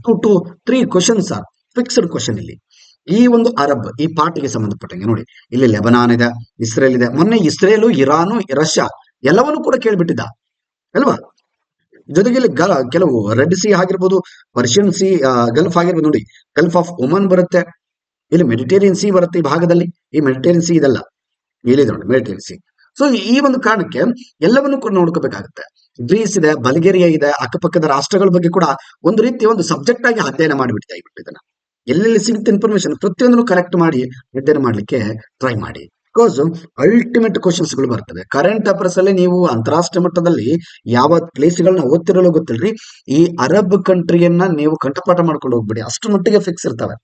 2 to 3 questions are fixed question ಇಲ್ಲಿ. ಈ ಒಂದು ಅರಬ್ ಈ ಪಾರ್ಟಿಗೆ ಸಂಬಂಧಪಟ್ಟಂಗೆ ನೋಡಿ, ಇಲ್ಲಿ ಲೆಬನಾನ್ ಇದೆ, ಇಸ್ರೇಲ್ ಇದೆ. ಮೊನ್ನೆ ಇಸ್ರೇಲು, ಇರಾನು, ರಷ್ಯಾ ಎಲ್ಲವನ್ನೂ ಕೂಡ ಕೇಳ್ಬಿಟ್ಟಿದ್ದ ಅಲ್ವಾ. ಜೊತೆಗೆ ಇಲ್ಲಿ ಕೆಲವು ರೆಡ್ ಸಿ ಆಗಿರ್ಬೋದು, ಪರ್ಷಿಯನ್ ಸಿ, ಗಲ್ಫ್ ಆಗಿರ್ಬೋದು. ನೋಡಿ, ಗಲ್ಫ್ ಆಫ್ ಒಮನ್ ಬರುತ್ತೆ, ಇಲ್ಲಿ ಮೆಡಿಟೇರಿಯನ್ ಸಿ ಬರುತ್ತೆ ಈ ಭಾಗದಲ್ಲಿ. ಈ ಮೆಡಿಟೇರಿಯನ್ ಸಿ ಇದೆಲ್ಲ ಇಲ್ಲಿ ನೋಡಿ, ಮೆಡಿಟೇರಿಯನ್ ಸಿ. ಸೊ ಈ ಒಂದು ಕಾರಣಕ್ಕೆ ಎಲ್ಲವನ್ನೂ ಕೂಡ ನೋಡ್ಕೋಬೇಕಾಗುತ್ತೆ. ಗ್ರೀಸ್ ಇದೆ, ಬಲ್ಗೇರಿಯಾ ಇದೆ, ಅಕ್ಕಪಕ್ಕದ ರಾಷ್ಟ್ರಗಳ ಬಗ್ಗೆ ಕೂಡ ಒಂದು ರೀತಿ ಒಂದು ಸಬ್ಜೆಕ್ಟ್ ಆಗಿ ಅಧ್ಯಯನ ಮಾಡಿಬಿಡ್ತಾ ಇದನ್ನ. ಎಲ್ಲೆಲ್ಲಿ ಸಿಗುತ್ತೆ ಇನ್ಫಾರ್ಮೇಶನ್ ಪ್ರತಿಯೊಂದನ್ನು ಕಲೆಕ್ಟ್ ಮಾಡಿ ಅಧ್ಯಯನ ಮಾಡ್ಲಿಕ್ಕೆ ಟ್ರೈ ಮಾಡಿ. ಬಿಕಾಸ್ ಅಲ್ಟಿಮೇಟ್ ಕ್ವಶನ್ಸ್ ಗಳು ಬರ್ತವೆ. ಕರೆಂಟ್ ಅಫೇರ್ಸ್ ಅಲ್ಲಿ ನೀವು ಅಂತಾರಾಷ್ಟ್ರೀಯ ಮಟ್ಟದಲ್ಲಿ ಯಾವ ಪ್ಲೇಸ್ಗಳನ್ನ ಓದ್ತಿರಲು ಗೊತ್ತಿಲ್ರಿ, ಈ ಅರಬ್ ಕಂಟ್ರಿಯನ್ನ ನೀವು ಕಂಠಪಾಠ ಮಾಡ್ಕೊಂಡು ಹೋಗ್ಬಿಡಿ, ಅಷ್ಟು ಮಟ್ಟಿಗೆ ಫಿಕ್ಸ್ ಇರ್ತವೆ.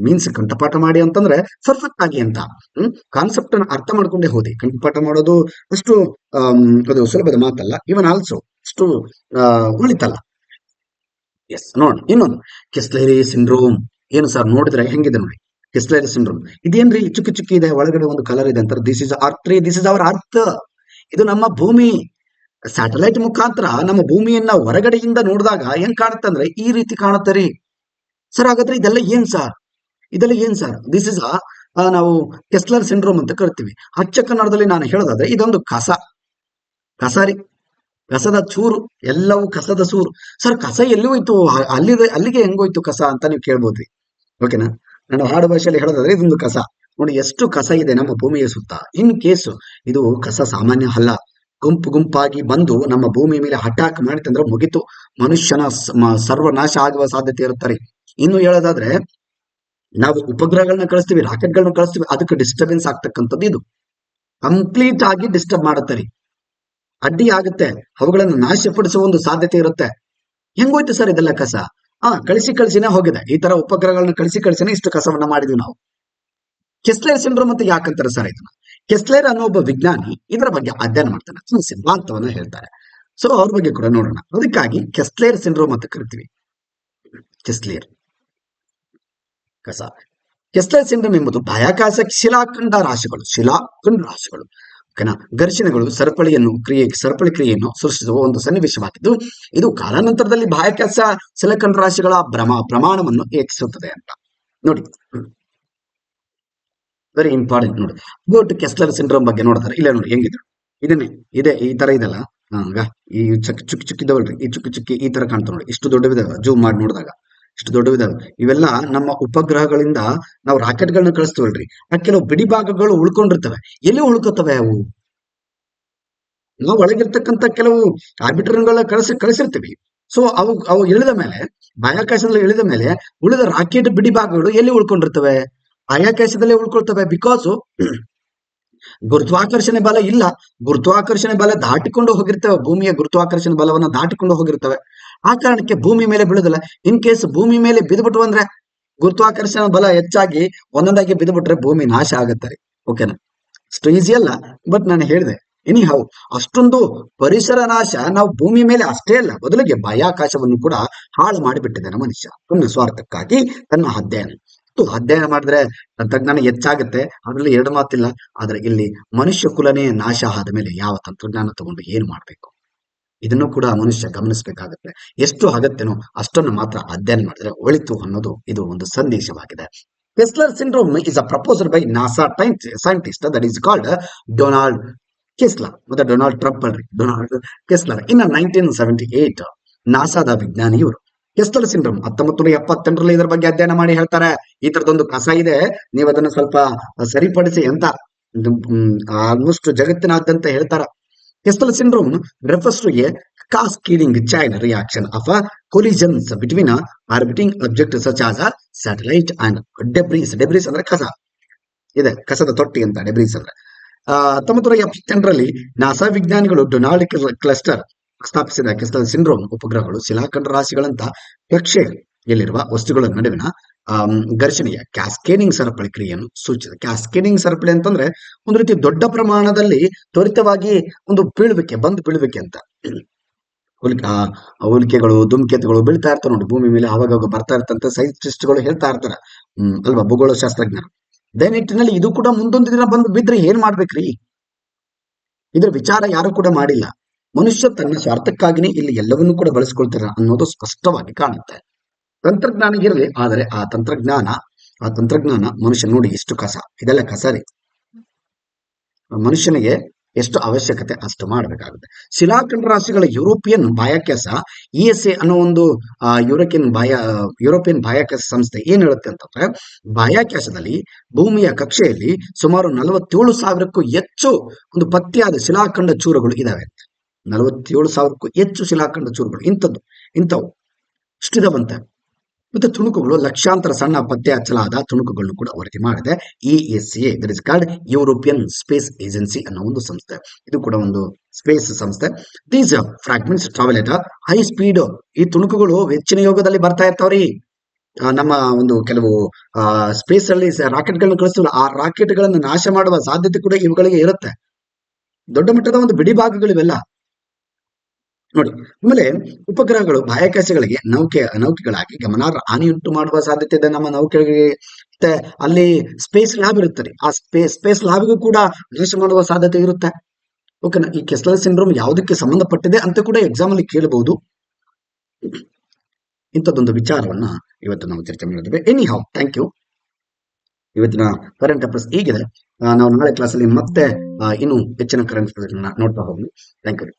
ಮೀನ್ಸ್ ಕಂಠಪಾಠ ಮಾಡಿ ಅಂತಂದ್ರೆ ಪರ್ಫೆಕ್ಟ್ ಆಗಿ ಅಂತ. ಕಾನ್ಸೆಪ್ಟ್ ಅನ್ನು ಅರ್ಥ ಮಾಡ್ಕೊಂಡೇ ಹೋದಿ. ಕಂಠಪಾಠ ಮಾಡೋದು ಅಷ್ಟು ಅದು ಸುಲಭದ ಮಾತಲ್ಲ. ಇವನ್ ಆಲ್ಸೋ ಅಷ್ಟು ಒಳಿತಲ್ಲ. ಎಸ್, ನೋಡಿ ಇನ್ನೊಂದು ಕೆಸ್ಲೆರಿ ಸಿಂಡ್ರೋಮ್. ಏನು ಸರ್ ನೋಡಿದ್ರೆ ಹೆಂಗಿದೆ ನೋಡಿ ಕೆಸ್ಲೆರಿ ಸಿಂಡ್ರೋಮ್. ಇದೇನ್ರಿ ಚುಕ್ಕಿ ಚುಕ್ಕಿ ಇದೆ, ಒಳಗಡೆ ಒಂದು ಕಲರ್ ಇದೆ ಅಂತಾರೆ. ದಿಸ್ ಇಸ್ ಅರ್ತ್ ರೀ, ದಿಸ್ ಇಸ್ ಅವರ್ ಅರ್ತ್. ಇದು ನಮ್ಮ ಭೂಮಿ. ಸ್ಯಾಟಲೈಟ್ ಮುಖಾಂತರ ನಮ್ಮ ಭೂಮಿಯನ್ನ ಹೊರಗಡೆಯಿಂದ ನೋಡಿದಾಗ ಹೆಂಗ್ ಕಾಣುತ್ತೆ ಅಂದ್ರೆ ಈ ರೀತಿ ಕಾಣುತ್ತೆ ರೀ. ಸರ್ ಹಾಗಾದ್ರೆ ಇದೆಲ್ಲ ಏನ್ ಸರ್? ದಿಸ್ ಇಸ್ ನಾವು ಕೆಸ್ಲರ್ ಸಿಂಡ್ರೋಮ್ ಅಂತ ಕರಿತೀವಿ. ಅಚ್ಚ ಕನ್ನಡದಲ್ಲಿ ನಾನು ಹೇಳೋದಾದ್ರೆ ಇದೊಂದು ಕಸ ರೀ, ಕಸದ ಚೂರು. ಎಲ್ಲವೂ ಕಸದ ಚೂರು. ಸರ್ ಕಸ ಎಲ್ಲಿ ಹೋಯ್ತು, ಅಲ್ಲಿಗೆ ಹೆಂಗೋಯ್ತು ಕಸ ಅಂತ ನೀವು ಕೇಳ್ಬೋದ್ರಿ. ಓಕೆನಾ? ನಾನು ಹಾಡು ಭಾಷೆಯಲ್ಲಿ ಹೇಳೋದಾದ್ರೆ ಇದೊಂದು ಕಸ. ನೋಡಿ ಎಷ್ಟು ಕಸ ಇದೆ ನಮ್ಮ ಭೂಮಿಯ ಸುತ್ತ. ಇನ್ ಕೇಸ್ ಇದು ಕಸ ಸಾಮಾನ್ಯ ಅಲ್ಲ, ಗುಂಪಾಗಿ ಬಂದು ನಮ್ಮ ಭೂಮಿ ಮೇಲೆ ಅಟ್ಯಾಕ್ ಮಾಡಿತಂದ್ರೆ ಮುಗಿತು, ಮನುಷ್ಯನ ಸರ್ವನಾಶ ಆಗುವ ಸಾಧ್ಯತೆ ಇರುತ್ತಾರೆ. ಇನ್ನು ಹೇಳೋದಾದ್ರೆ ನಾವು ಉಪಗ್ರಹಗಳನ್ನ ಕಳಿಸ್ತೀವಿ, ರಾಕೆಟ್ಗಳನ್ನ ಕಳಿಸ್ತೀವಿ, ಅದಕ್ಕೆ ಡಿಸ್ಟರ್ಬೆನ್ಸ್ ಆಗ್ತಕ್ಕಂಥದ್ದು ಇದು ಕಂಪ್ಲೀಟ್ ಆಗಿ ಡಿಸ್ಟರ್ಬ್ ಮಾಡುತ್ತಾರೆ, ಅಡ್ಡಿ ಆಗುತ್ತೆ, ಅವುಗಳನ್ನು ನಾಶಪಡಿಸುವ ಒಂದು ಸಾಧ್ಯತೆ ಇರುತ್ತೆ. ಹೆಂಗೋಯ್ತು ಸರ್ ಇದೆಲ್ಲ ಕಸ? ಕಳಿಸಿನೇ ಹೋಗಿದೆ. ಈ ತರ ಉಪಗ್ರಹಗಳನ್ನ ಕಳಿಸಿನೇ ಇಷ್ಟು ಕಸವನ್ನ ಮಾಡಿದ್ವಿ ನಾವು. ಕೆಸ್ಲೆರ್ ಸಿಂಡ್ರೋಮ್ ಅಂತ ಯಾಕಂತಾರೆ ಸರ್ ಇದನ್ನ? ಕೆಸ್ಲೆರ್ ಅನ್ನೋ ಒಬ್ಬ ವಿಜ್ಞಾನಿ ಇದರ ಬಗ್ಗೆ ಅಧ್ಯಯನ ಮಾಡ್ತಾನೆ, ಸಿದ್ಧಾಂತವನ್ನ ಹೇಳ್ತಾರೆ. ಸೊ ಅವ್ರ ಬಗ್ಗೆ ಕೂಡ ನೋಡೋಣ. ಅದಕ್ಕಾಗಿ ಕೆಸ್ಲೆರ್ ಸಿಂಡ್ರೋಮ್ ಅಂತ ಕರಿತೀವಿ. ಕೆಸ್ಲೆರ್ ಕಸ. ಕೆಸ್ಲೆರ್ ಸಿಂಡ್ರೋಮ್ ಎಂಬುದು ಬಾಹ್ಯಾಕಾಶ ಶಿಲಾಖಂಡ ರಾಶಿಗಳು ಓಕೆನಾ, ಘರ್ಷಣೆಗಳು ಸರಪಳಿ ಕ್ರಿಯೆಯನ್ನು ಸೃಷ್ಟಿಸುವ ಒಂದು ಸನ್ನಿವೇಶವಾಗಿದ್ದು, ಇದು ಕಾಲಾನಂತರದಲ್ಲಿ ಬಾಹ್ಯಾಕಾಶ ಶಿಲಾಖಂಡ ರಾಶಿಗಳ ಪ್ರಮಾಣವನ್ನು ಹೆಚ್ಚಿಸುತ್ತದೆ ಅಂತ. ನೋಡಿ, ವೆರಿ ಇಂಪಾರ್ಟೆಂಟ್. ನೋಡಿ ಗೋಟ್ ಕೆಸ್ಲರ್ ಸಿಂಡ್ರೋಮ್ ಬಗ್ಗೆ ನೋಡಿದ್ರೆ ಇಲ್ಲ ನೋಡಿ ಹೆಂಗಿದೆ. ಇದೆ ಈ ತರ ಇದೆಲ್ಲ. ಈ ಚುಕ್ಕಿದವಲ್ರಿ, ಈ ಚುಕ್ಕಿ ಈ ತರ ಕಾಣ್ತಾವೆ ನೋಡಿ. ಇಷ್ಟು ದೊಡ್ಡವಿದಾವೆ, ಜೂಮ್ ಮಾಡಿ ನೋಡಿದಾಗ ಇಷ್ಟು ದೊಡ್ಡವಿದಾವೆ. ಇವೆಲ್ಲ ನಮ್ಮ ಉಪಗ್ರಹಗಳಿಂದ ನಾವು ರಾಕೆಟ್ಗಳನ್ನ ಕಳಿಸ್ತೀವಲ್ರಿ, ಆ ಕೆಲವು ಬಿಡಿ ಭಾಗಗಳು ಉಳ್ಕೊಂಡಿರ್ತವೆ. ಎಲ್ಲಿ ಉಳ್ಕೋತವೆ ಅವು? ನಾವು ಒಳಗಿರ್ತಕ್ಕಂಥ ಕೆಲವು ಆರ್ಬಿಟರ್ಗಳನ್ನ ಕಳಿಸಿರ್ತೀವಿ. ಸೊ ಅವು ಇಳಿದ ಮೇಲೆ, ಬಾಹ್ಯಾಕಾಶದಲ್ಲಿ ಇಳಿದ ಮೇಲೆ ಉಳಿದ ರಾಕೆಟ್ ಬಿಡಿ ಭಾಗಗಳು ಎಲ್ಲಿ ಉಳ್ಕೊಂಡಿರ್ತವೆ? ಬಾಹ್ಯಾಕಾಶದಲ್ಲೇ ಉಳ್ಕೊಳ್ತವೆ. ಬಿಕಾಸ್ ಗುರುತ್ವಾಕರ್ಷಣೆ ಬಲ ಇಲ್ಲ. ಗುರುತ್ವಾಕರ್ಷಣೆ ಬಲ ದಾಟಿಕೊಂಡು ಹೋಗಿರ್ತವೆ, ಭೂಮಿಯ ಗುರುತ್ವಾಕರ್ಷಣೆ ಬಲವನ್ನ ದಾಟಿಕೊಂಡು ಹೋಗಿರ್ತವೆ. ಆ ಕಾರಣಕ್ಕೆ ಭೂಮಿ ಮೇಲೆ ಬೀಳುದಿಲ್ಲ. ಇನ್ ಕೇಸ್ ಭೂಮಿ ಮೇಲೆ ಬಿದ್ದುಬಿಟ್ಟು ಅಂದ್ರೆ ಗುರುತ್ವಾಕರ್ಷಣೆ ಬಲ ಹೆಚ್ಚಾಗಿ ಒಂದೊಂದಾಗಿ ಬಿದ್ದುಬಿಟ್ರೆ ಭೂಮಿ ನಾಶ ಆಗತ್ತೆ ರೀ. ಓಕೆನಾ? ಅಷ್ಟು ಈಸಿ ಅಲ್ಲ, ಬಟ್ ನಾನು ಹೇಳಿದೆ. ಎನಿಹೌ, ಅಷ್ಟೊಂದು ಪರಿಸರ ನಾಶ ನಾವು ಭೂಮಿ ಮೇಲೆ ಅಷ್ಟೇ ಅಲ್ಲ, ಬದಲಿಗೆ ಬಾಹ್ಯಾಕಾಶವನ್ನು ಕೂಡ ಹಾಳು ಮಾಡಿಬಿಟ್ಟಿದ್ದಾನೆ ಮನುಷ್ಯ ತನ್ನ ಸ್ವಾರ್ಥಕ್ಕಾಗಿ. ತನ್ನ ಅಧ್ಯಯನ ಮಾಡಿದ್ರೆ ತಂತ್ರಜ್ಞಾನ ಹೆಚ್ಚಾಗುತ್ತೆ, ಅದರಲ್ಲಿ ಎರಡು ಮಾತಿಲ್ಲ. ಆದ್ರೆ ಇಲ್ಲಿ ಮನುಷ್ಯ ಕುಲನೇ ನಾಶ ಆದ ಮೇಲೆ ಯಾವ ತಂತ್ರಜ್ಞಾನ ತಗೊಂಡು ಏನ್ ಮಾಡ್ಬೇಕು, ಇದನ್ನು ಕೂಡ ಮನುಷ್ಯ ಗಮನಿಸಬೇಕಾಗುತ್ತೆ. ಎಷ್ಟು ಅಗತ್ಯನೋ ಅಷ್ಟನ್ನು ಮಾತ್ರ ಅಧ್ಯಯನ ಮಾಡಿದ್ರೆ ಒಳಿತು ಅನ್ನೋದು ಇದು ಒಂದು ಸಂದೇಶವಾಗಿದೆ. Kessler syndrome is proposed by NASA scientist that is called Donald Kessler. ಮತ್ತೆ ಡೊನಾಲ್ಡ್ ಟ್ರಂಪ್ ಅಲ್ರಿ, ಡೊನಾಲ್ಡ್ ಕೆಸ್ಲರ್. ಇನ್ನು 1978 ನಾಸಾದ ವಿಜ್ಞಾನಿ ಇವರು. ಕೆಸ್ಲರ್ ಸಿಂಡ್ರೋಮ್ 1978ರಲ್ಲಿ ಇದರ ಬಗ್ಗೆ ಅಧ್ಯಯನ ಮಾಡಿ ಹೇಳ್ತಾರೆ, ಈ ತರದೊಂದು ಕಸ ಇದೆ, ನೀವು ಅದನ್ನ ಸ್ವಲ್ಪ ಸರಿಪಡಿಸಿ ಅಂತ ಆಲ್ಮೋಸ್ಟ್ ಜಗತ್ತಿನಾದ್ಯಂತ ಹೇಳ್ತಾರ. ಕೆಸ್ಲರ್ syndrome refers to a cascading chain reaction of collisions between orbiting objects such as a satellite and debris. Debris ಅಂದ್ರೆ ಕಸ ಇದೆ, ಕಸದ ತೊಟ್ಟಿ ಅಂತ ಡೆಬ್ರಿಸ್ ಅಂದ್ರೆ. 1978ರಲ್ಲಿ ನಾಸಾ ವಿಜ್ಞಾನಿಗಳು ಡೊನಾಲ್ಡ್ ಕ್ಲಸ್ಟರ್ ಪ್ರಸ್ತಾಪಿಸಿದ ಕೆಸ್ಲರ್ ಸಿಂಡ್ರೋಮ್ ಉಪಗ್ರಹಗಳು ಶಿಲಾಖಂಡ ರಾಶಿಗಳಂತ ಕಕ್ಷೆಯಲ್ಲಿರುವ ವಸ್ತುಗಳ ನಡುವಿನ ಘರ್ಷಣೆಯ ಕ್ಯಾಸ್ಕೇಡಿಂಗ್ ಸರಪಳಿ ಕ್ರಿಯೆಯನ್ನು ಸೂಚಿಸಿದೆ. ಕ್ಯಾಸ್ಕೇಡಿಂಗ್ ಸರಪಳಿ ಅಂತಂದ್ರೆ ಒಂದು ರೀತಿ ದೊಡ್ಡ ಪ್ರಮಾಣದಲ್ಲಿ ತ್ವರಿತವಾಗಿ ಒಂದು ಬೀಳ್ವಿಕೆ ಅಂತ. ಹೋಲಿಕೆಗಳು ಧೂಮಕೇತುಗಳು ಬೀಳ್ತಾ ಇರ್ತಾರೆ ನೋಡಿ ಭೂಮಿ ಮೇಲೆ, ಅವಾಗ ಬರ್ತಾ ಇರ್ತಂತ ಸೈಂಟಿಸ್ಟ್ಗಳು ಹೇಳ್ತಾ ಇರ್ತಾರ ಅಲ್ವಾ, ಭೂಗೋಳ ಶಾಸ್ತ್ರಜ್ಞರು. ಅದೇ ನಿಟ್ಟಿನಲ್ಲಿ ಇದು ಕೂಡ ಮುಂದೊಂದು ದಿನ ಬಂದು ಬಿದ್ರೆ ಏನ್ ಮಾಡ್ಬೇಕ್ರಿ? ಇದ್ರ ವಿಚಾರ ಯಾರು ಕೂಡ ಮಾಡಿಲ್ಲ. ಮನುಷ್ಯ ತನ್ನ ಸ್ವಾರ್ಥಕ್ಕಾಗಿನೇ ಇಲ್ಲಿ ಎಲ್ಲವನ್ನೂ ಕೂಡ ಬಳಸ್ಕೊಳ್ತಾರ ಅನ್ನೋದು ಸ್ಪಷ್ಟವಾಗಿ ಕಾಣುತ್ತೆ. ತಂತ್ರಜ್ಞಾನ ಇರಲಿ, ಆದರೆ ಆ ತಂತ್ರಜ್ಞಾನ ಮನುಷ್ಯ ನೋಡಿ ಎಷ್ಟು ಕಸ, ಇದೆಲ್ಲ ಕಸ ರೀ. ಮನುಷ್ಯನಿಗೆ ಎಷ್ಟು ಅವಶ್ಯಕತೆ ಅಷ್ಟು ಮಾಡಬೇಕಾಗುತ್ತೆ. ಶಿಲಾಖಂಡ ರಾಶಿಗಳ ಯುರೋಪಿಯನ್ ಬಾಹ್ಯಾಕಾಶ ESA ಅನ್ನೋ ಒಂದು ಯುರೋಪಿಯನ್ ಬಾಹ್ಯಾಕಾಶ ಸಂಸ್ಥೆ ಏನ್ ಹೇಳುತ್ತೆ ಅಂತಂದ್ರೆ, ಬಾಹ್ಯಾಕಾಶದಲ್ಲಿ ಭೂಮಿಯ ಕಕ್ಷೆಯಲ್ಲಿ ಸುಮಾರು 47,000ಕ್ಕೂ ಹೆಚ್ಚು ಒಂದು ಪತ್ತೆಯಾದ ಶಿಲಾಖಂಡ ಚೂರುಗಳು ಇದಾವೆ. 47,000ಕ್ಕೂ ಹೆಚ್ಚು ಶಿಲಾಖಂಡ ಚೂರುಗಳು ಇಂಥವು ಇಷ್ಟಿದಾವಂತೆ. ಮತ್ತೆ ತುಣುಕುಗಳು ಲಕ್ಷಾಂತರ ಸಣ್ಣ ಪತ್ತೆ ಹಚ್ಚಲಾದ ತುಣುಕುಗಳನ್ನು ಕೂಡ ವರದಿ ಮಾಡಿದೆ ESA, that is called European space agency ಅನ್ನೋ ಒಂದು ಸಂಸ್ಥೆ. ಇದು ಕೂಡ ಒಂದು ಸ್ಪೇಸ್ ಸಂಸ್ಥೆ. These fragments travel at high speed. ಈ ತುಣುಕುಗಳು ಹೆಚ್ಚಿನ ಯೋಗದಲ್ಲಿ ಬರ್ತಾ ಇರ್ತಾವ್ರಿ. ನಮ್ಮ ಒಂದು ಕೆಲವು ಸ್ಪೇಸ್ ಅಲ್ಲಿ ರಾಕೆಟ್ಗಳನ್ನು ಕಳಿಸ್ತೀವಲ್ಲ, ಆ ರಾಕೆಟ್ಗಳನ್ನು ನಾಶ ಮಾಡುವ ಸಾಧ್ಯತೆ ಕೂಡ ಇವುಗಳಿಗೆ ಇರುತ್ತೆ. ದೊಡ್ಡ ಮಟ್ಟದ ಒಂದು ಬಿಡಿ ಭಾಗಗಳಿವೆಲ್ಲ ನೋಡಿ. ಆಮೇಲೆ ಉಪಗ್ರಹಗಳು ಬಾಹ್ಯಾಕಾಶಗಳಿಗೆ ನೌಕೆಗಳಾಗಿ ಗಮನಾರ್ಹ ಹಾನಿಯುಂಟು ಮಾಡುವ ಸಾಧ್ಯತೆ ಇದೆ ನಮ್ಮ ನೌಕೆಗಳಿಗೆ. ಮತ್ತೆ ಅಲ್ಲಿ ಸ್ಪೇಸ್ ಲ್ಯಾಬ್ ಇರುತ್ತದೆ, ಆ ಸ್ಪೇಸ್ ಲ್ಯಾಬ್ಗೂ ಕೂಡ ನಾಶ ಮಾಡುವ ಸಾಧ್ಯತೆ ಇರುತ್ತೆ. ಓಕೆನಾ. ಈ ಕೆಸ್ಲರ್ ಸಿಂಡ್ರೋಮ್ ಯಾವುದಕ್ಕೆ ಸಂಬಂಧಪಟ್ಟಿದೆ ಅಂತ ಕೂಡ ಎಕ್ಸಾಮ್ ಅಲ್ಲಿ ಕೇಳಬಹುದು. ಇಂಥದ್ದೊಂದು ವಿಚಾರವನ್ನ ಇವತ್ತು ನಾವು ಚರ್ಚೆ ಮಾಡಿದ್ದೇವೆ. Anyhow, thank you. ಇವತ್ತಿನ ಕರೆಂಟ್ ಅಫೇರ್ಸ್ ಹೀಗಿದೆ. ನಾವು ನಾಳೆ ಕ್ಲಾಸಲ್ಲಿ ಮತ್ತೆ ಇನ್ನು ಹೆಚ್ಚಿನ ಕರೆಂಟ್ ಅಫೇರ್ಸ್ ನೋಡ್ತಾ ಹೋಗಿ. Thank you.